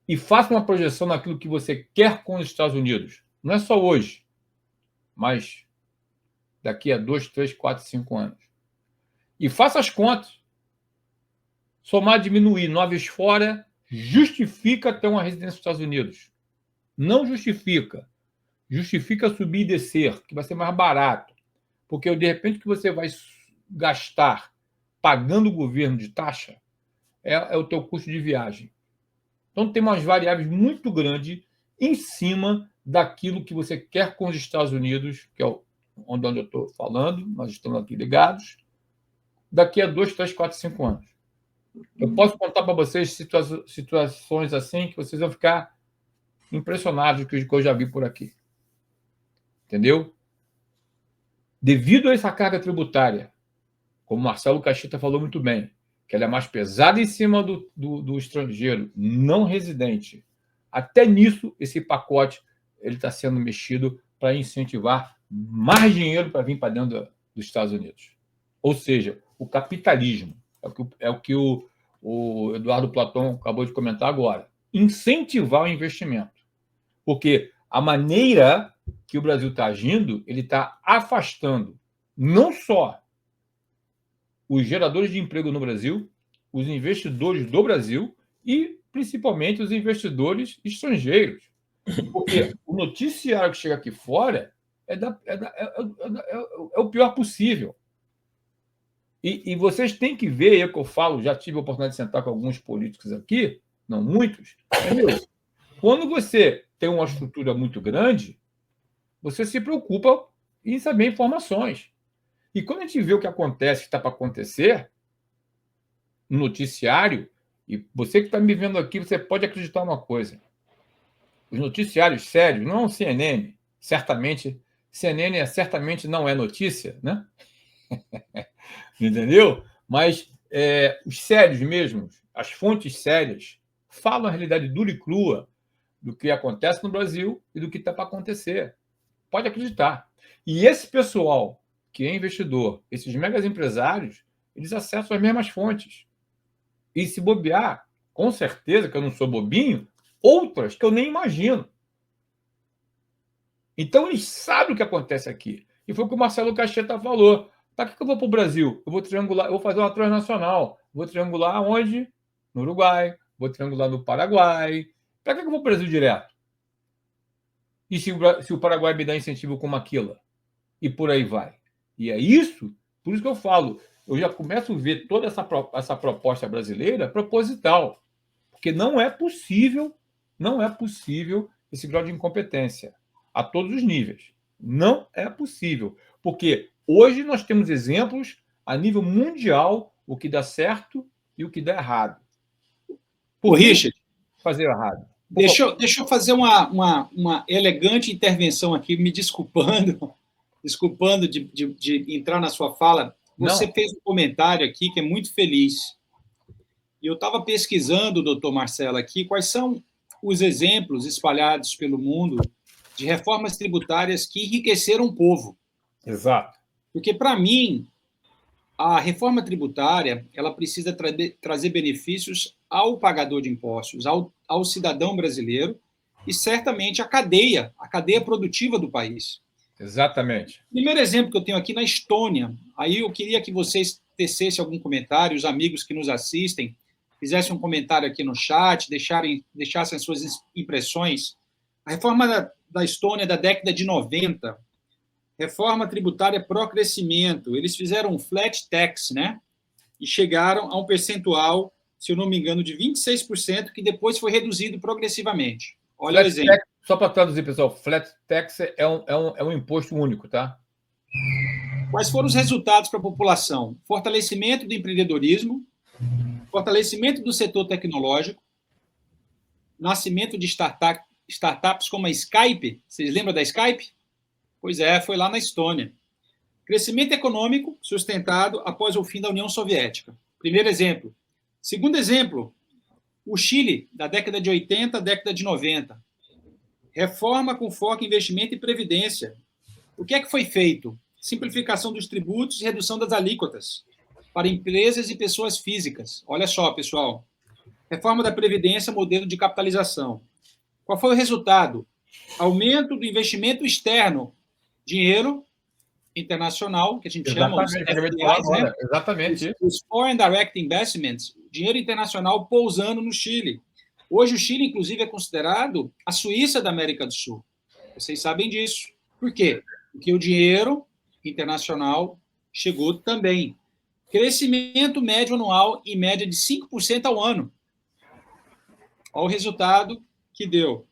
e faça uma projeção naquilo que você quer com os Estados Unidos. Não é só hoje, mas daqui a 2, 3, 4, 5 anos. E faça as contas. Somar, diminuir 9 vezes fora, justifica ter uma residência nos Estados Unidos. Não justifica. Justifica subir e descer, que vai ser mais barato. Porque, de repente, o que você vai gastar pagando o governo de taxa é o teu custo de viagem. Então, tem umas variáveis muito grandes em cima daquilo que você quer com os Estados Unidos, que é onde eu estou falando, nós estamos aqui ligados, daqui a 2, 3, 4, 5 anos. Eu posso contar para vocês situações assim que vocês vão ficar impressionados com o que eu já vi por aqui. Entendeu? Devido a essa carga tributária, como o Marcelo Cacheta falou muito bem, que ela é mais pesada em cima do estrangeiro não residente, até nisso esse pacote ele está sendo mexido para incentivar mais dinheiro para vir para dentro dos Estados Unidos. Ou seja, o capitalismo, é o que o Eduardo Platão acabou de comentar agora, incentivar o investimento. Porque a maneira que o Brasil está agindo, ele está afastando não só os geradores de emprego no Brasil, os investidores do Brasil e, principalmente, os investidores estrangeiros. Porque o noticiário que chega aqui fora é o pior possível. E vocês têm que ver, é o que eu falo, já tive a oportunidade de sentar com alguns políticos aqui, não muitos, entendeu? Quando você tem uma estrutura muito grande, você se preocupa em saber informações. E quando a gente vê o que acontece, que está para acontecer, no noticiário, e você que está me vendo aqui, você pode acreditar uma coisa. Os noticiários sérios, não CNN, CNN certamente não é notícia, né? Entendeu? Mas os sérios mesmo, as fontes sérias, falam a realidade dura e crua do que acontece no Brasil e do que está para acontecer. Pode acreditar. E esse pessoal que é investidor, esses megas empresários, eles acessam as mesmas fontes. E se bobear, com certeza que eu não sou bobinho, outras que eu nem imagino. Então, eles sabem o que acontece aqui. E foi o que o Marcelo Cacheta falou. Para que eu vou para o Brasil? Eu vou triangular, eu vou fazer uma transnacional. Vou triangular onde? No Uruguai. Vou triangular no Paraguai. Para que eu vou para o Brasil direto? E se o Paraguai me dá incentivo como aquilo? E por aí vai. E é isso, por isso que eu falo, eu já começo a ver toda essa proposta brasileira proposital. Porque não é possível esse grau de incompetência a todos os níveis. Não é possível. Porque hoje nós temos exemplos a nível mundial o que dá certo e o que dá errado. Por Richard, fazer errado. Deixa eu fazer uma elegante intervenção aqui, me desculpando de entrar na sua fala. Você fez um comentário aqui que é muito feliz. E eu estava pesquisando, doutor Marcelo, aqui, quais são os exemplos espalhados pelo mundo de reformas tributárias que enriqueceram o povo. Exato. Porque, para mim, a reforma tributária ela precisa trazer benefícios ao pagador de impostos, ao cidadão brasileiro e, certamente, à cadeia produtiva do país. Exatamente. Primeiro exemplo que eu tenho aqui na Estônia. Aí eu queria que vocês tecessem algum comentário, os amigos que nos assistem, fizessem um comentário aqui no chat, deixassem as suas impressões. A reforma da Estônia da década de 90, reforma tributária pró-crescimento, eles fizeram um flat tax, né? E chegaram a um percentual, se eu não me engano, de 26%, que depois foi reduzido progressivamente. Olha o exemplo. Tax, só para traduzir, pessoal, flat tax é um imposto único, tá? Quais foram os resultados para a população? Fortalecimento do empreendedorismo, fortalecimento do setor tecnológico, nascimento de startups como a Skype. Vocês lembram da Skype? Pois é, foi lá na Estônia. Crescimento econômico sustentado após o fim da União Soviética. Primeiro exemplo. Segundo exemplo, o Chile, da década de 80 à década de 90. Reforma com foco em investimento e previdência. O que é que foi feito? Simplificação dos tributos e redução das alíquotas para empresas e pessoas físicas. Olha só, pessoal. Reforma da Previdência, modelo de capitalização. Qual foi o resultado? Aumento do investimento externo. Dinheiro internacional, que a gente chama os FDIs, né? Exatamente. Os Foreign Direct Investments, dinheiro internacional pousando no Chile. Hoje o Chile, inclusive, é considerado a Suíça da América do Sul. Vocês sabem disso. Por quê? Porque o dinheiro internacional chegou também. Crescimento médio anual em média de 5% ao ano. Olha o resultado que deu.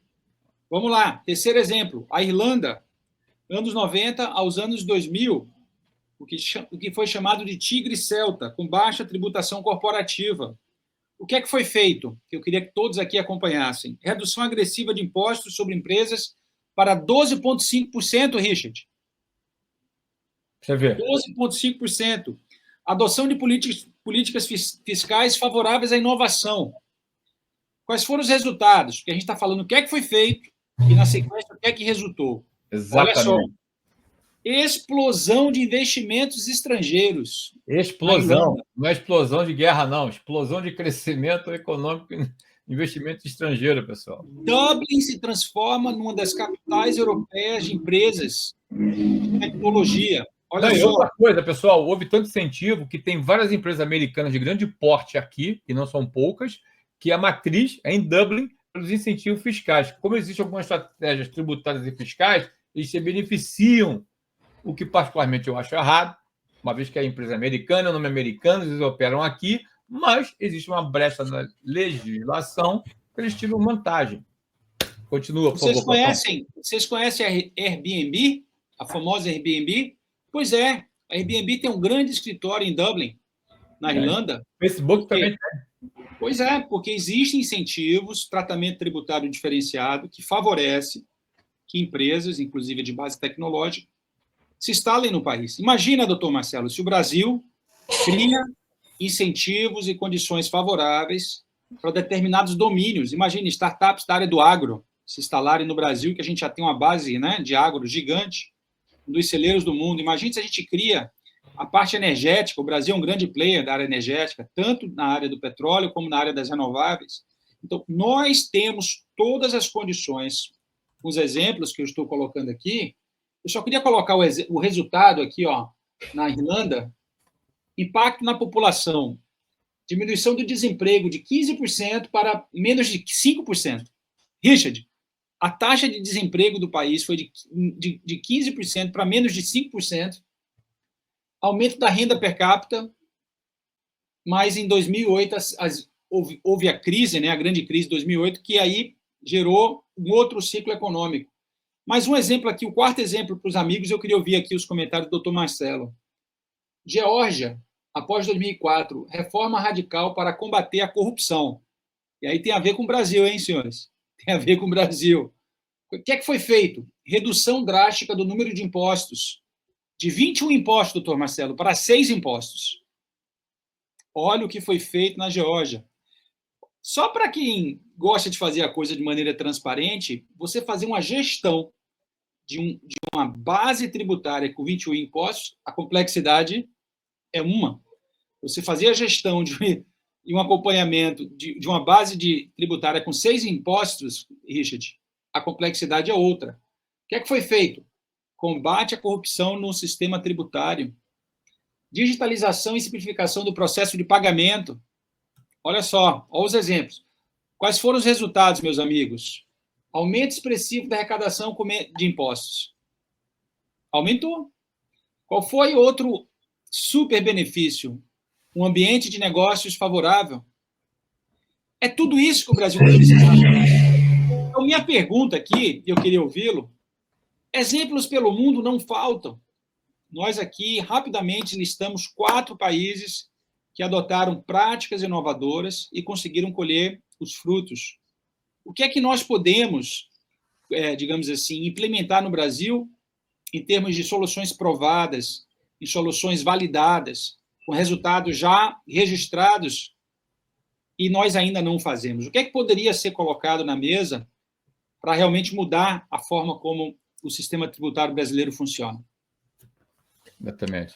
Vamos lá, terceiro exemplo. A Irlanda, anos 90 aos anos 2000, o que foi chamado de tigre celta, com baixa tributação corporativa. O que é que foi feito? Que eu queria que todos aqui acompanhassem. Redução agressiva de impostos sobre empresas para 12,5%, Richard. Você vê. 12,5%. Adoção de políticas fiscais favoráveis à inovação. Quais foram os resultados? Porque a gente está falando o que é que foi feito e, na sequência, o que é que resultou. Exatamente. Olha só. Explosão de investimentos estrangeiros. Explosão. Não é explosão de guerra, não. Explosão de crescimento econômico e investimento estrangeiro, pessoal. Dublin se transforma numa das capitais europeias de empresas de tecnologia. Olha só. Outra coisa, pessoal, houve tanto incentivo que tem várias empresas americanas de grande porte aqui, que não são poucas, que a matriz é em Dublin pelos incentivos fiscais. Como existem algumas estratégias tributárias e fiscais, eles se beneficiam, o que particularmente eu acho errado, uma vez que a empresa é americana, o nome é americano, eles operam aqui, mas existe uma brecha na legislação que eles tiram vantagem. Continua, por favor. Vocês conhecem a Airbnb? A famosa Airbnb? Pois é, a Airbnb tem um grande escritório em Dublin, na Irlanda. Facebook também tem. Pois é, porque existem incentivos, tratamento tributário diferenciado, que favorece que empresas, inclusive de base tecnológica, se instalem no país. Imagina, doutor Marcelo, se o Brasil cria incentivos e condições favoráveis para determinados domínios. Imagine startups da área do agro se instalarem no Brasil, que a gente já tem uma base, né, de agro gigante, um dos celeiros do mundo. Imagine se a gente cria a parte energética. O Brasil é um grande player da área energética, tanto na área do petróleo como na área das renováveis. Então, nós temos todas as condições, os exemplos que eu estou colocando aqui. Eu só queria colocar o resultado aqui, ó, na Irlanda. Impacto na população. Diminuição do desemprego de 15% para menos de 5%. Richard, a taxa de desemprego do país foi de 15% para menos de 5%. Aumento da renda per capita. Mas em 2008 houve a crise, né, a grande crise de 2008, que aí gerou um outro ciclo econômico. Mais um exemplo aqui, o quarto exemplo para os amigos, eu queria ouvir aqui os comentários do doutor Marcelo. Geórgia, após 2004, reforma radical para combater a corrupção. E aí tem a ver com o Brasil, hein, senhores? Tem a ver com o Brasil. O que é que foi feito? Redução drástica do número de impostos. De 21 impostos, doutor Marcelo, para 6 impostos. Olha o que foi feito na Geórgia. Só para quem gosta de fazer a coisa de maneira transparente, você fazer uma gestão de uma base tributária com 21 impostos, a complexidade é uma. Você fazer a gestão e um acompanhamento de uma base tributária com 6 impostos, Richard, a complexidade é outra. O que é que foi feito? Combate à corrupção no sistema tributário, digitalização e simplificação do processo de pagamento. Olha só, olha os exemplos. Quais foram os resultados, meus amigos? Aumento expressivo da arrecadação de impostos. Aumentou. Qual foi outro super benefício? Um ambiente de negócios favorável. É tudo isso que o Brasil precisa. Então, minha pergunta aqui, e eu queria ouvi-lo, exemplos pelo mundo não faltam. Nós aqui, rapidamente, listamos 4 países que adotaram práticas inovadoras e conseguiram colher os frutos. O que é que nós podemos, digamos assim, implementar no Brasil em termos de soluções provadas, em soluções validadas, com resultados já registrados, e nós ainda não fazemos? O que é que poderia ser colocado na mesa para realmente mudar a forma como o sistema tributário brasileiro funciona? Exatamente.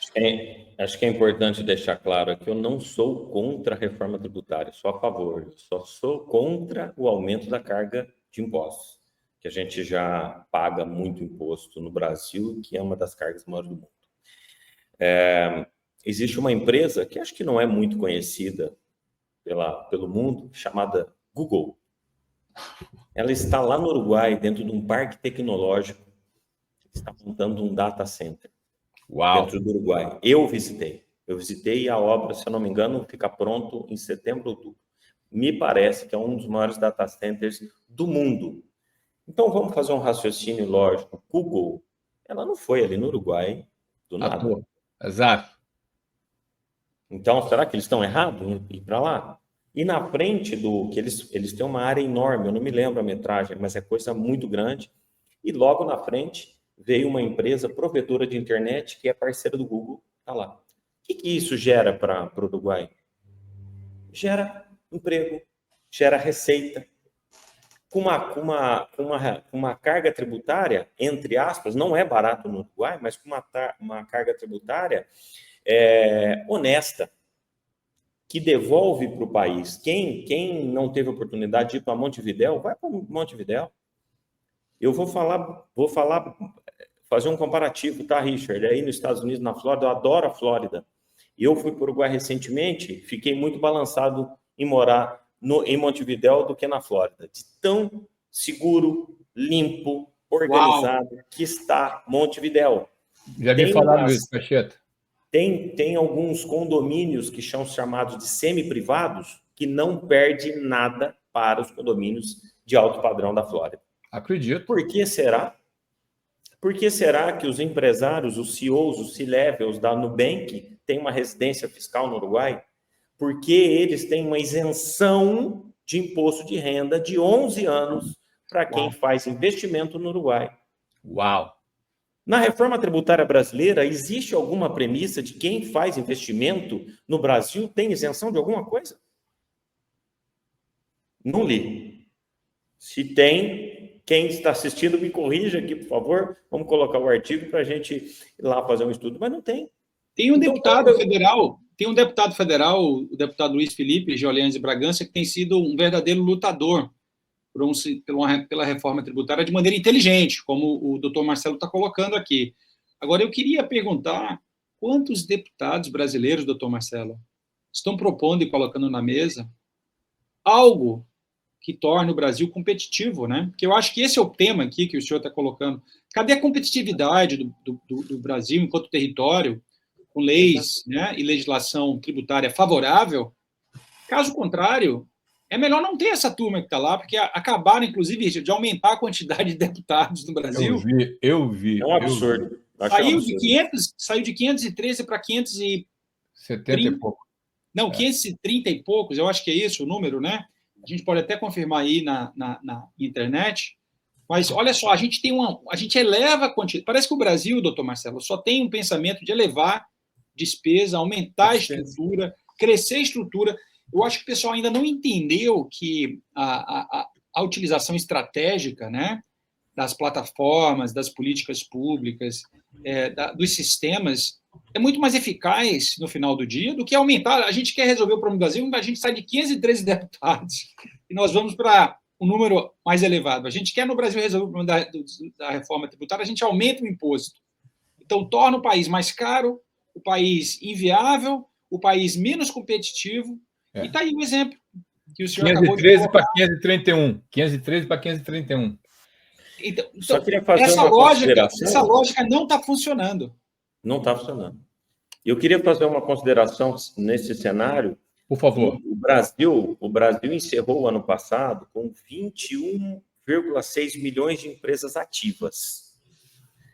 Acho que é importante deixar claro que eu não sou contra a reforma tributária, sou a favor. Eu só sou contra o aumento da carga de impostos, que a gente já paga muito imposto no Brasil, que é uma das cargas maiores do mundo. Existe uma empresa que acho que não é muito conhecida pelo mundo, chamada Google. Ela está lá no Uruguai, dentro de um parque tecnológico, está montando um data center. Uau. Dentro do Uruguai. Eu visitei a obra, se eu não me engano, fica pronto em setembro, outubro. Me parece que é um dos maiores data centers do mundo. Então, vamos fazer um raciocínio lógico. Google, ela não foi ali no Uruguai do nada. Exato. Então, será que eles estão errados em ir para lá? E na frente que eles têm uma área enorme, eu não me lembro a metragem, mas é coisa muito grande. E logo na frente veio uma empresa provedora de internet que é parceira do Google, está lá. O que isso gera para o Uruguai? Gera emprego, gera receita. Com uma carga tributária, entre aspas, não é barato no Uruguai, mas com uma carga tributária honesta, que devolve para o país. Quem não teve oportunidade de ir para Montevidéu, vai para Montevidéu. Eu vou fazer um comparativo, tá, Richard? Aí nos Estados Unidos, na Flórida, eu adoro a Flórida. Eu fui para o Uruguai recentemente, fiquei muito balançado em morar em Montevidéu do que na Flórida. De tão seguro, limpo, organizado que está Montevidéu. Já vi falar disso, Pacheta. Tem alguns condomínios que são chamados de semi-privados que não perde nada para os condomínios de alto padrão da Flórida. Acredito. Por que será? Por que será que os empresários, os CEOs, os C-levels da Nubank têm uma residência fiscal no Uruguai? Porque eles têm uma isenção de imposto de renda de 11 anos para quem faz investimento no Uruguai. Uau! Na reforma tributária brasileira, existe alguma premissa de quem faz investimento no Brasil tem isenção de alguma coisa? Não li. Se tem, quem está assistindo me corrija aqui, por favor. Vamos colocar o artigo para a gente ir lá fazer um estudo, mas não tem. Tem um deputado federal, o deputado Luiz Felipe de Orleans e Bragança, que tem sido um verdadeiro lutador pela reforma tributária de maneira inteligente, como o doutor Marcelo está colocando aqui. Agora, eu queria perguntar quantos deputados brasileiros, doutor Marcelo, estão propondo e colocando na mesa algo que torne o Brasil competitivo, né? Porque eu acho que esse é o tema aqui que o senhor está colocando. Cadê a competitividade do Brasil enquanto território, com leis, né, e legislação tributária favorável? Caso contrário, é melhor não ter essa turma que está lá, porque acabaram, inclusive, de aumentar a quantidade de deputados no Brasil. Eu vi. É um absurdo. Saiu de 513 para 570 e pouco. Não, 530 e poucos, eu acho que é isso o número, né? A gente pode até confirmar aí na internet. Mas, olha só, a gente eleva a quantidade. Parece que o Brasil, doutor Marcelo, só tem um pensamento de elevar despesa, aumentar a estrutura, crescer a estrutura. Eu acho que o pessoal ainda não entendeu que a utilização estratégica, né, das plataformas, das políticas públicas, dos sistemas, é muito mais eficaz no final do dia do que aumentar. A gente quer resolver o problema do Brasil, a gente sai de 513 deputados e nós vamos para um número mais elevado. A gente quer no Brasil resolver o problema da reforma tributária, a gente aumenta o imposto. Então, torna o país mais caro, o país inviável, o país menos competitivo. E está aí um exemplo que o senhor acabou de 513 para 531. 513 para 531. Então, Só queria fazer essa uma consideração. Essa lógica não está funcionando. Não está funcionando. Eu queria fazer uma consideração nesse cenário. Por favor. O Brasil encerrou o ano passado com 21,6 milhões de empresas ativas,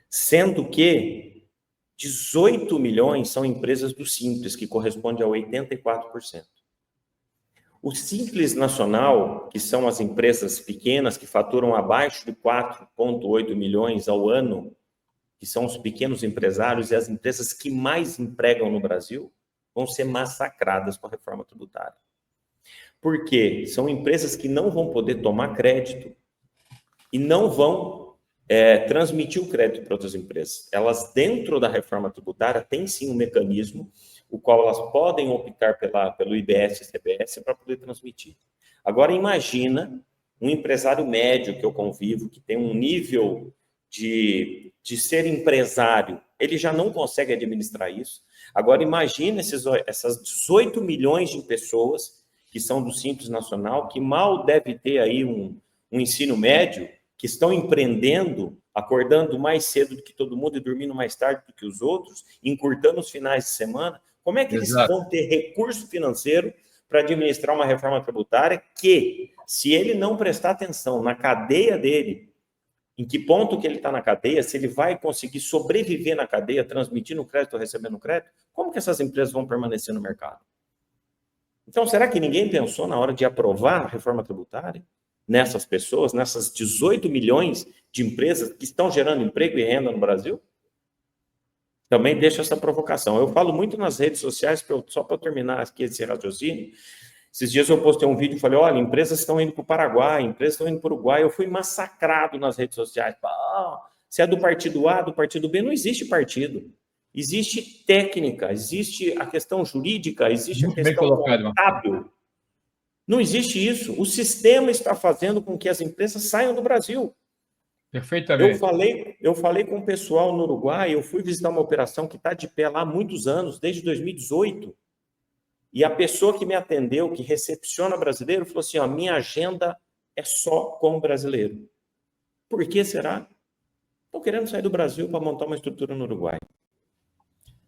sendo que 18 milhões são empresas do Simples, que corresponde a 84%. O Simples Nacional, que são as empresas pequenas que faturam abaixo de 4,8 milhões ao ano, que são os pequenos empresários e as empresas que mais empregam no Brasil, vão ser massacradas com a reforma tributária. Por quê? São empresas que não vão poder tomar crédito e não vão transmitir o crédito para outras empresas. Elas, dentro da reforma tributária, têm sim um mecanismo o qual elas podem optar pelo IBS e CBS para poder transmitir. Agora, imagina um empresário médio que eu convivo, que tem um nível de ser empresário, ele já não consegue administrar isso. Agora, imagina essas 18 milhões de pessoas que são do Simples Nacional, que mal deve ter aí um ensino médio, que estão empreendendo, acordando mais cedo do que todo mundo e dormindo mais tarde do que os outros, encurtando os finais de semana. Como é que eles vão ter recurso financeiro para administrar uma reforma tributária que, se ele não prestar atenção na cadeia dele, em que ponto que ele está na cadeia, se ele vai conseguir sobreviver na cadeia, transmitindo crédito ou recebendo crédito, como que essas empresas vão permanecer no mercado? Então, será que ninguém pensou na hora de aprovar a reforma tributária nessas pessoas, nessas 18 milhões de empresas que estão gerando emprego e renda no Brasil? Também deixo essa provocação. Eu falo muito nas redes sociais, só para terminar aqui esse raciocínio. Esses dias eu postei um vídeo e falei, olha, empresas estão indo para o Paraguai, empresas estão indo para o Uruguai. Eu fui massacrado nas redes sociais. Se é do partido A, do partido B, não existe partido. Existe técnica, existe a questão jurídica, existe a questão contábil. Não existe isso. O sistema está fazendo com que as empresas saiam do Brasil. Perfeitamente. Eu falei com o pessoal no Uruguai, eu fui visitar uma operação que está de pé lá há muitos anos, desde 2018. E a pessoa que me atendeu, que recepciona brasileiro, falou assim, minha agenda é só com brasileiro. Por que será? Estou querendo sair do Brasil para montar uma estrutura no Uruguai.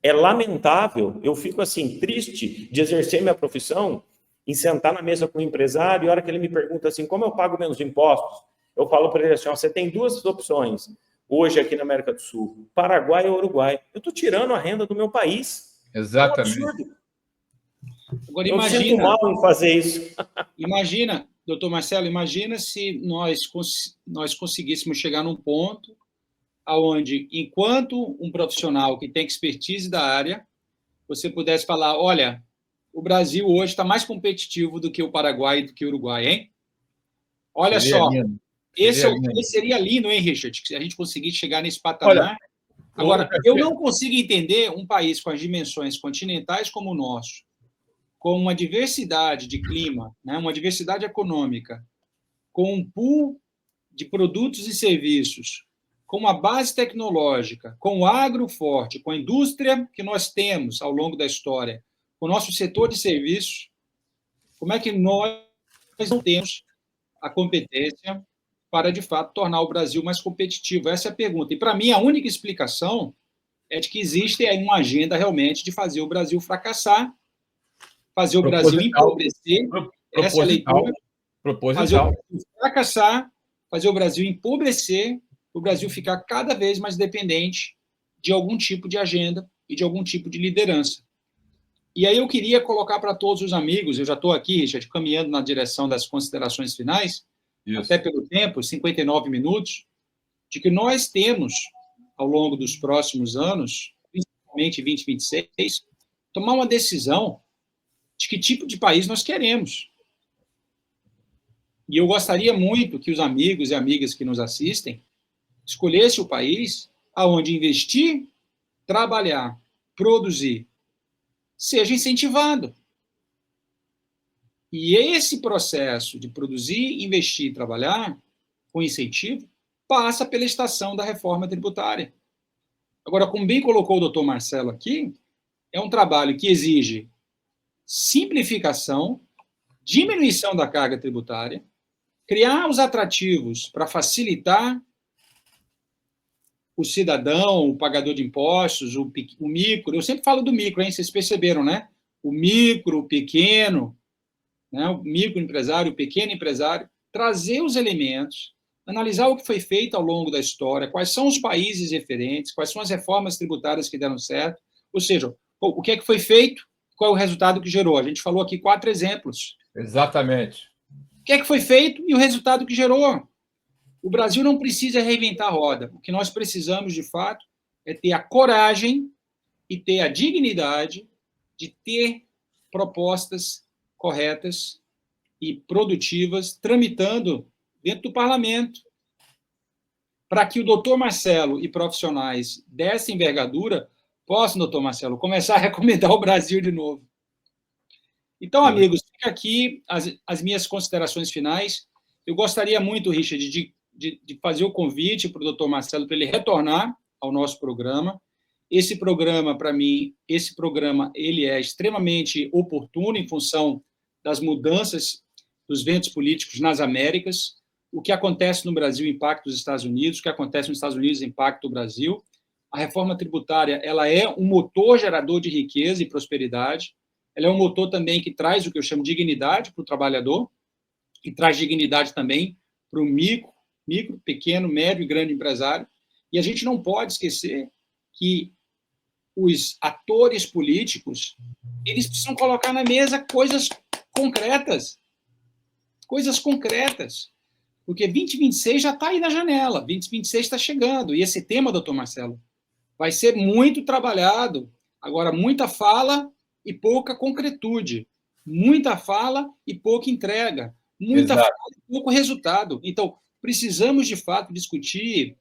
É lamentável, eu fico assim, triste de exercer minha profissão, em sentar na mesa com o empresário, e a hora que ele me pergunta assim, como eu pago menos impostos? Eu falo para ele assim, você tem duas opções, hoje aqui na América do Sul, Paraguai ou Uruguai. Eu estou tirando a renda do meu país. Exatamente. É um absurdo. Agora, eu sinto mal em fazer isso. Imagina, doutor Marcelo, imagina se nós conseguíssemos chegar num ponto onde, enquanto um profissional que tem expertise da área, você pudesse falar, olha, o Brasil hoje está mais competitivo do que o Paraguai e do que o Uruguai, hein? Olha só, esse seria lindo, hein, Richard? Se a gente conseguir chegar nesse patamar. Agora, eu não consigo entender um país com as dimensões continentais como o nosso, com uma diversidade de clima, né, uma diversidade econômica, com um pool de produtos e serviços, com uma base tecnológica, com o agro forte, com a indústria que nós temos ao longo da história, com o nosso setor de serviços, como é que nós não temos a competência para, de fato, tornar o Brasil mais competitivo? Essa é a pergunta. E, para mim, a única explicação é de que existe aí uma agenda realmente de fazer o Brasil fracassar, fazer o Brasil empobrecer, essa é a leitura, fazer o Brasil fracassar, fazer o Brasil empobrecer, o Brasil ficar cada vez mais dependente de algum tipo de agenda e de algum tipo de liderança. E aí eu queria colocar para todos os amigos, eu já estou aqui, Richard, caminhando na direção das considerações finais, até pelo tempo, 59 minutos, de que nós temos, ao longo dos próximos anos, principalmente 2026, tomar uma decisão de que tipo de país nós queremos. E eu gostaria muito que os amigos e amigas que nos assistem escolhesse o país aonde investir, trabalhar, produzir, seja incentivado. E esse processo de produzir, investir e trabalhar, com incentivo, passa pela estação da reforma tributária. Agora, como bem colocou o doutor Marcelo aqui, é um trabalho que exige simplificação, diminuição da carga tributária, criar os atrativos para facilitar o cidadão, o pagador de impostos, o micro. Eu sempre falo do micro, hein? Vocês perceberam, né? O micro, o pequeno, né? O microempresário, o pequeno empresário, trazer os elementos, analisar o que foi feito ao longo da história, quais são os países referentes, quais são as reformas tributárias que deram certo, ou seja, o que é que foi feito, qual é o resultado que gerou. A gente falou aqui 4 exemplos. Exatamente. O que é que foi feito e o resultado que gerou. O Brasil não precisa reinventar a roda. O que nós precisamos, de fato, é ter a coragem e ter a dignidade de ter propostas corretas e produtivas tramitando dentro do parlamento, para que o doutor Marcelo e profissionais dessa envergadura possam, doutor Marcelo, começar a recomendar o Brasil de novo. Então, amigos, fica aqui as minhas considerações finais. Eu gostaria muito, Richard, de fazer o convite para o doutor Marcelo para ele retornar ao nosso programa. Esse programa, para mim, ele é extremamente oportuno em função das mudanças dos ventos políticos nas Américas. O que acontece no Brasil impacta os Estados Unidos, o que acontece nos Estados Unidos impacta o Brasil. A reforma tributária, ela é um motor gerador de riqueza e prosperidade. Ela é um motor também que traz o que eu chamo de dignidade para o trabalhador e traz dignidade também para o micro, pequeno, médio e grande empresário. E a gente não pode esquecer que os atores políticos, eles precisam colocar na mesa coisas concretas. Coisas concretas. Porque 2026 já está aí na janela, 2026 está chegando. E esse tema, doutor Marcelo, vai ser muito trabalhado. Agora, muita fala e pouca concretude. Muita fala e pouca entrega. Muita fala e pouco resultado. Então, precisamos, de fato, discutir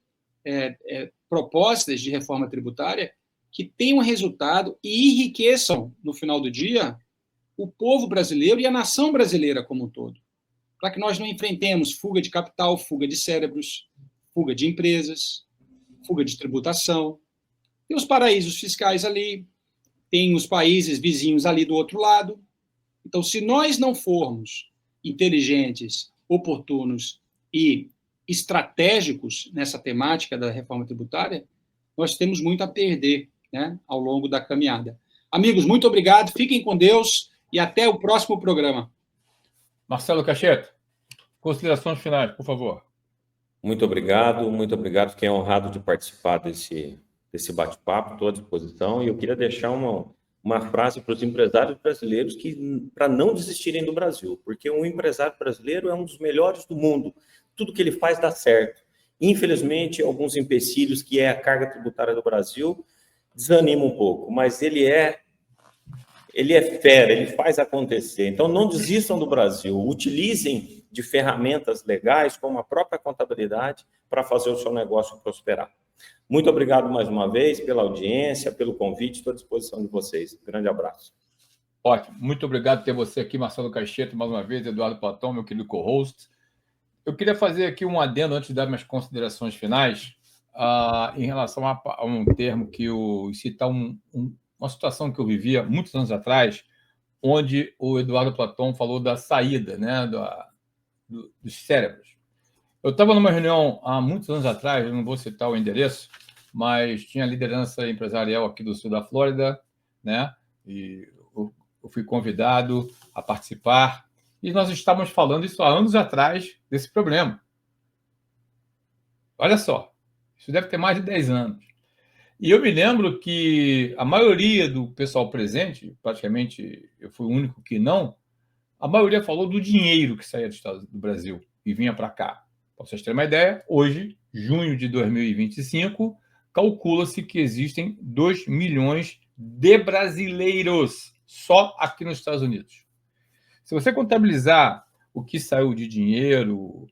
propostas de reforma tributária que tenham resultado e enriqueçam, no final do dia, o povo brasileiro e a nação brasileira como um todo. Para que nós não enfrentemos fuga de capital, fuga de cérebros, fuga de empresas, fuga de tributação. Tem os paraísos fiscais ali, tem os países vizinhos ali do outro lado. Então, se nós não formos inteligentes, oportunos e estratégicos nessa temática da reforma tributária, nós temos muito a perder, né, ao longo da caminhada. Amigos, muito obrigado, fiquem com Deus e até o próximo programa. Marcelo Cacheto, considerações finais, por favor. Muito obrigado. Fiquei honrado de participar desse bate-papo, estou à disposição. E eu queria deixar uma frase para os empresários brasileiros para não desistirem do Brasil, porque um empresário brasileiro é um dos melhores do mundo. Tudo que ele faz dá certo. Infelizmente, alguns empecilhos, que é a carga tributária do Brasil, desanima um pouco, mas ele é fera, ele faz acontecer. Então, não desistam do Brasil, utilizem de ferramentas legais, como a própria contabilidade, para fazer o seu negócio prosperar. Muito obrigado mais uma vez pela audiência, pelo convite, estou à disposição de vocês. Grande abraço. Ótimo, muito obrigado por ter você aqui, Marcelo Cacheto, mais uma vez, Eduardo Platão, meu querido co-host. Eu queria fazer aqui um adendo antes de dar minhas considerações finais, em relação a um termo que eu citar uma situação que eu vivia muitos anos atrás, onde o Eduardo Platão falou da saída, né, dos cérebros. Eu estava numa reunião há muitos anos atrás, eu não vou citar o endereço, mas tinha liderança empresarial aqui do sul da Flórida, né, e eu fui convidado a participar, e nós estávamos falando isso há anos atrás desse problema. Olha só, isso deve ter mais de 10 anos. E eu me lembro que a maioria do pessoal presente, praticamente eu fui o único que não, a maioria falou do dinheiro que saía do Brasil e vinha para cá. Para vocês terem uma ideia, hoje, junho de 2025, calcula-se que existem 2 milhões de brasileiros só aqui nos Estados Unidos. Se você contabilizar o que saiu de dinheiro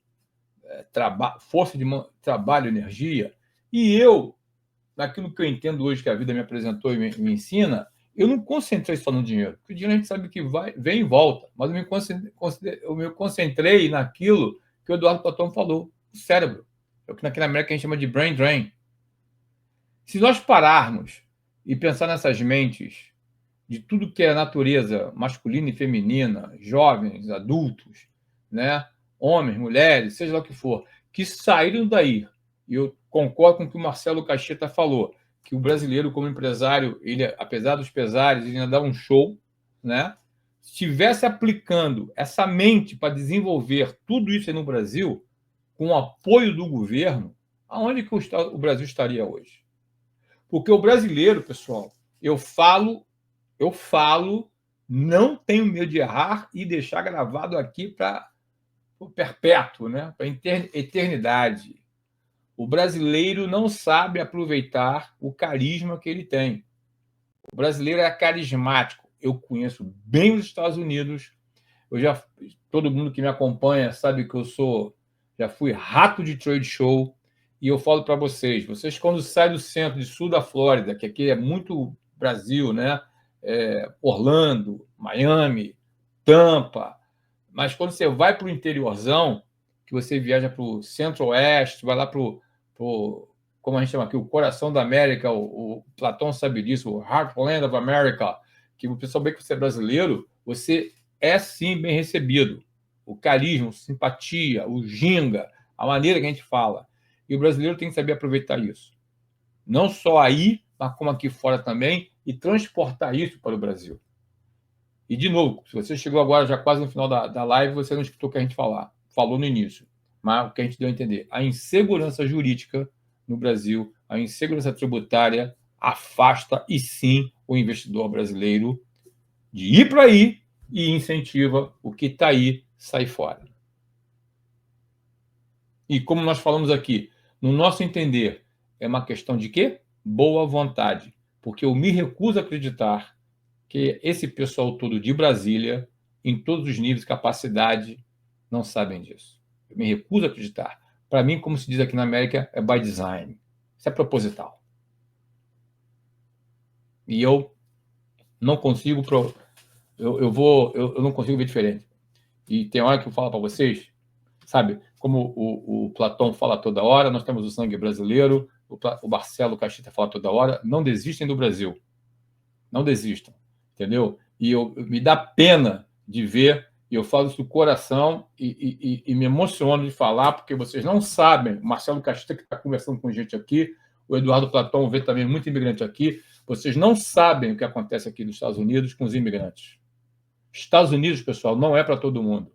força de trabalho, energia, e eu, naquilo que eu entendo hoje que a vida me apresentou e me ensina, eu não concentrei só no dinheiro, porque o dinheiro a gente sabe que vem e volta, mas eu me concentrei naquilo que o Eduardo Platão falou, o cérebro, é o que naquela América a gente chama de brain drain. Se nós pararmos e pensar nessas mentes de tudo que é natureza masculina e feminina, jovens, adultos, né? Homens, mulheres, seja lá o que for, que saíram daí. E eu concordo com o que o Marcelo Caixeta falou, que o brasileiro, como empresário, ele, apesar dos pesares, ele ainda dá um show, né? Se estivesse aplicando essa mente para desenvolver tudo isso aí no Brasil, com o apoio do governo, aonde que o Brasil estaria hoje? Porque o brasileiro, pessoal, eu falo, não tenho medo de errar e deixar gravado aqui para o perpétuo, né? Para a eternidade. O brasileiro não sabe aproveitar o carisma que ele tem. O brasileiro é carismático. Eu conheço bem os Estados Unidos. Todo mundo que me acompanha sabe que já fui rato de trade show. E eu falo para vocês quando saem do centro de sul da Flórida, que aqui é muito Brasil, né? Orlando, Miami, Tampa, mas quando você vai para o interiorzão, que você viaja para o centro-oeste, vai lá para o, como a gente chama aqui, o coração da América, o Platão sabe disso, o Heartland of America, que o pessoal vê que você é brasileiro, você é sim bem recebido. O carisma, a simpatia, o ginga, a maneira que a gente fala. E o brasileiro tem que saber aproveitar isso. Não só aí, mas como aqui fora também, e transportar isso para o Brasil. E, de novo, se você chegou agora já quase no final da live, você não escutou o que a gente falou no início, mas o que a gente deu a entender. A insegurança jurídica no Brasil, a insegurança tributária afasta, e sim, o investidor brasileiro de ir para aí e incentiva o que está aí sair fora. E como nós falamos aqui, no nosso entender, é uma questão de quê? Boa vontade. Porque eu me recuso a acreditar que esse pessoal todo de Brasília, em todos os níveis, capacidade, não sabem disso. Eu me recuso a acreditar. Para mim, como se diz aqui na América, é by design. Isso é proposital. E eu não consigo eu não consigo ver diferente. E tem hora que eu falo para vocês, sabe, como o Platão fala toda hora, nós temos o sangue brasileiro, o Marcelo Caixeta fala toda hora, não desistem do Brasil. Não desistam, entendeu? E me dá pena de ver, e eu falo isso do coração e me emociono de falar, porque vocês não sabem, o Marcelo Caixeta que está conversando com gente aqui, o Eduardo Platão vê também muito imigrante aqui, vocês não sabem o que acontece aqui nos Estados Unidos com os imigrantes. Estados Unidos, pessoal, não é para todo mundo.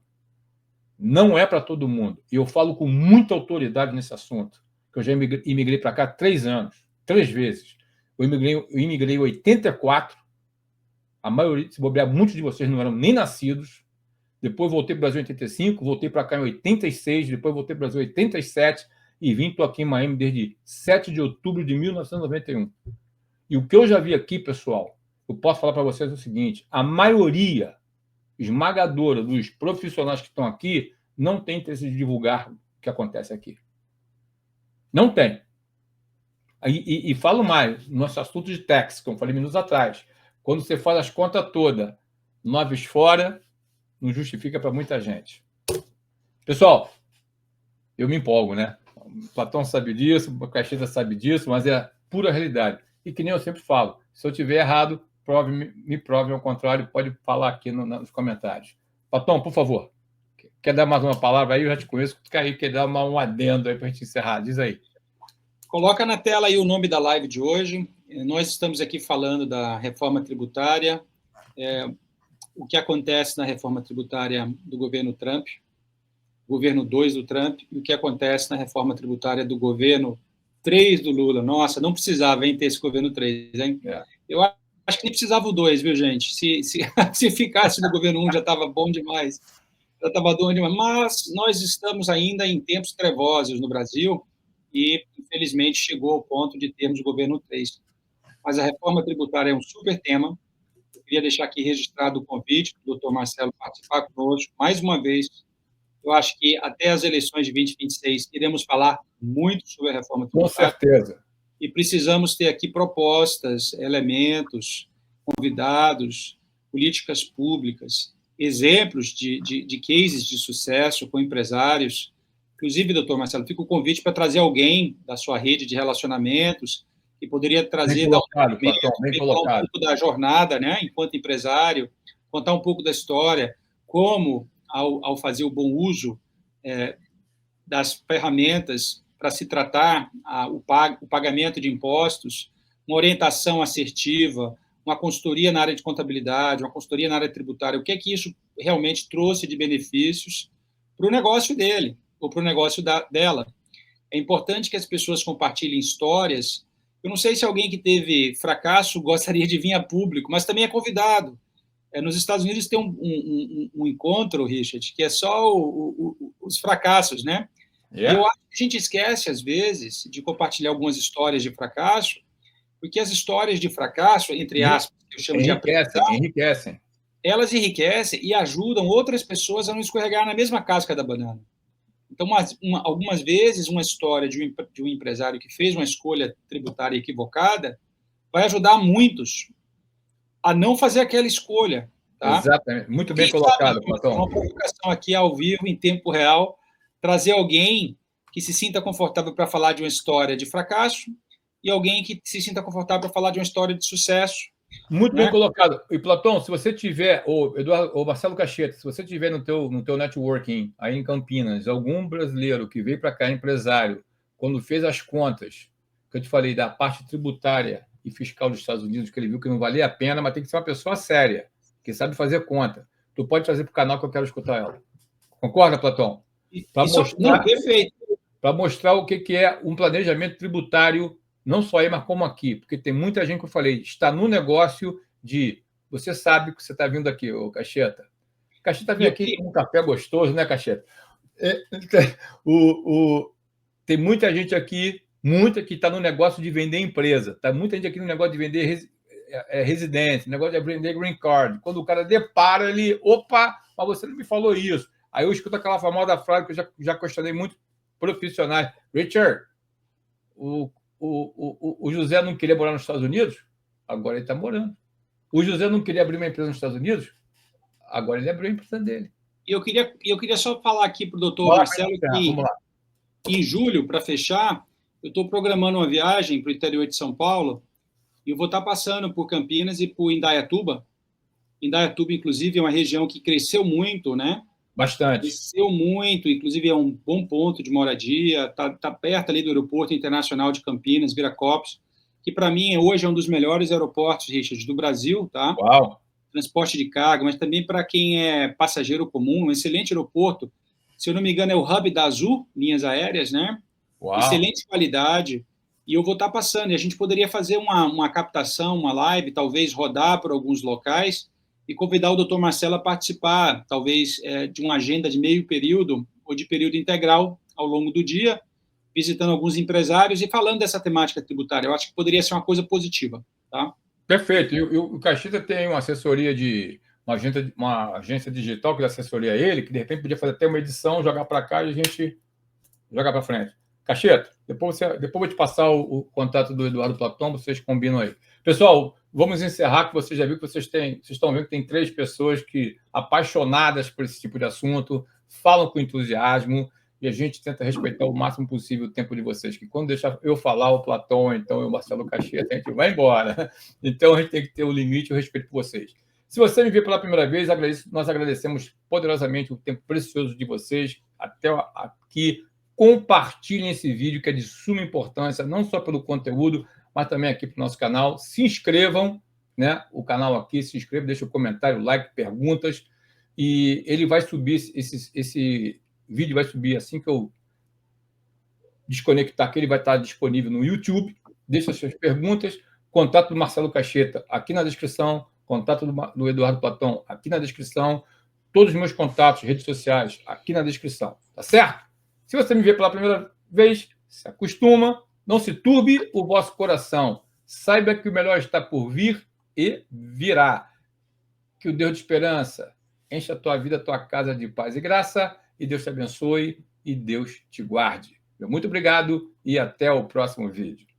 Não é para todo mundo. E eu falo com muita autoridade nesse assunto, que eu já imigrei para cá 3 anos, 3 vezes. Eu imigrei em 84. A maioria, se bobear, muitos de vocês não eram nem nascidos. Depois voltei para o Brasil em 85, voltei para cá em 86, depois voltei para o Brasil em 87 e estou aqui em Miami desde 7 de outubro de 1991. E o que eu já vi aqui, pessoal, eu posso falar para vocês o seguinte: a maioria esmagadora dos profissionais que estão aqui não tem interesse de divulgar o que acontece aqui. Não tem. E falo mais, nosso assunto de tax, como falei minutos atrás, quando você faz as contas todas, 9 fora, não justifica para muita gente. Pessoal, eu me empolgo, né? O Platão sabe disso, o Caixeta sabe disso, mas é pura realidade. E que nem eu sempre falo, se eu tiver errado, me prove ao contrário, pode falar aqui nos comentários. Platão, por favor, quer dar mais uma palavra aí? Eu já te conheço, quer dar um adendo aí para a gente encerrar. Diz aí. Coloca na tela aí o nome da live de hoje. Nós estamos aqui falando da reforma tributária, o que acontece na reforma tributária do governo Trump, governo 2 do Trump, e o que acontece na reforma tributária do governo 3 do Lula. Nossa, não precisava ter esse governo 3, hein? Eu acho que nem precisava o 2, viu, gente? Se ficasse no governo 1 já estava bom demais. Já estava bom demais. Mas nós estamos ainda em tempos trevosos no Brasil e, infelizmente, chegou ao ponto de termos governo 3. Mas a reforma tributária é um super tema. Eu queria deixar aqui registrado o convite do Dr. Marcelo participar conosco mais uma vez Eu acho que até as eleições de 2026 iremos falar muito sobre a reforma Com tributária. certeza. E precisamos ter aqui propostas, elementos, convidados, políticas públicas, exemplos de cases de sucesso com empresários. Inclusive, doutor Marcelo, fica o convite para trazer alguém da sua rede de relacionamentos que poderia trazer, Bem colocado, Platão, bem falar um colocado. pouco da jornada, né, enquanto empresário, contar um pouco da história, como, ao fazer o bom uso das ferramentas para se tratar o pagamento de impostos, uma orientação assertiva, uma consultoria na área de contabilidade, uma consultoria na área tributária, o que é que isso realmente trouxe de benefícios para o negócio dele ou para o negócio dela. É importante que as pessoas compartilhem histórias. Eu não sei se alguém que teve fracasso gostaria de vir a público, mas também é convidado. Nos Estados Unidos tem um encontro, Richard, que é só os fracassos, né? Yeah. E eu acho que a gente esquece, às vezes, de compartilhar algumas histórias de fracasso, porque as histórias de fracasso, entre aspas, que eu chamo de aprendizagem, enriquecem. Elas enriquecem e ajudam outras pessoas a não escorregar na mesma casca da banana. Então, algumas vezes, uma história de um empresário que fez uma escolha tributária equivocada vai ajudar muitos a não fazer aquela escolha. Tá? Exatamente. Muito bem colocado, Platão. Uma provocação aqui ao vivo, em tempo real, trazer alguém que se sinta confortável para falar de uma história de fracasso e alguém que se sinta confortável para falar de uma história de sucesso. Muito bem colocado. E, Platão, se você tiver, ou Marcelo Cacheta, se você tiver no teu networking aí em Campinas, algum brasileiro que veio para cá, empresário, quando fez as contas, que eu te falei da parte tributária e fiscal dos Estados Unidos, que ele viu que não valia a pena, mas tem que ser uma pessoa séria, que sabe fazer conta. Tu pode trazer para o canal que eu quero escutar ela. Concorda, Platão? Para mostrar o que é um planejamento tributário, não só aí, mas como aqui. Porque tem muita gente que eu falei, está no negócio de... Você sabe que você está vindo aqui, ô Cacheta. Cacheta vem aqui com um café gostoso, né, Cacheta? Tem muita gente aqui, que está no negócio de vender empresa. Tá muita gente aqui no negócio de vender residência, negócio de vender green card. Quando o cara depara, ele... Opa, mas você não me falou isso. Aí eu escuto aquela famosa frase que eu já questionei muito profissionais. Richard, o José não queria morar nos Estados Unidos? Agora ele está morando. O José não queria abrir uma empresa nos Estados Unidos? Agora ele abriu a empresa dele. E eu queria só falar aqui para o doutor Marcelo que em julho, para fechar, eu estou programando uma viagem para o interior de São Paulo e eu vou estar passando por Campinas e por Indaiatuba. Indaiatuba, inclusive, é uma região que cresceu muito, né? Bastante. Cresceu muito, inclusive é um bom ponto de moradia, está perto ali do Aeroporto Internacional de Campinas, Viracopos, que para mim hoje é um dos melhores aeroportos, Richard, do Brasil, tá? Uau! Transporte de carga, mas também para quem é passageiro comum, um excelente aeroporto. Se eu não me engano, é o hub da Azul, linhas aéreas, né? Uau. Excelente qualidade. E eu vou estar passando, e a gente poderia fazer uma captação, uma live, talvez rodar por alguns locais, e convidar o doutor Marcelo a participar, talvez, de uma agenda de meio período ou de período integral ao longo do dia, visitando alguns empresários e falando dessa temática tributária. Eu acho que poderia ser uma coisa positiva. Tá? Perfeito. E o Cacheta tem uma assessoria uma agência digital que dá assessoria a ele, que de repente podia fazer até uma edição, jogar para cá e a gente jogar para frente. Cacheta, depois eu vou te passar o contato do Eduardo Platão, vocês combinam aí. Pessoal, vamos encerrar, que você já viu que vocês estão vendo que tem 3 pessoas apaixonadas por esse tipo de assunto, falam com entusiasmo, e a gente tenta respeitar o máximo possível o tempo de vocês, que quando deixar eu falar, o Platão, então o Marcelo Cacheta, a gente vai embora. Então a gente tem que ter o limite e o respeito por vocês. Se você me vê pela primeira vez, nós agradecemos poderosamente o tempo precioso de vocês. Até aqui, compartilhem esse vídeo, que é de suma importância, não só pelo conteúdo, mas também aqui para o nosso canal. Se inscrevam, né? O canal aqui, se inscreva, deixa um comentário, like, perguntas, e ele vai subir, esse vídeo vai subir assim que eu desconectar aqui, ele vai estar disponível no YouTube. Deixa suas perguntas, contato do Marcelo Cacheta aqui na descrição, contato do Eduardo Platão aqui na descrição, todos os meus contatos, redes sociais, aqui na descrição, tá certo? Se você me vê pela primeira vez, se acostuma, não se turbe o vosso coração. Saiba que o melhor está por vir e virá. Que o Deus de esperança encha a tua vida, a tua casa de paz e graça. e Deus te abençoe e Deus te guarde. Muito obrigado e até o próximo vídeo.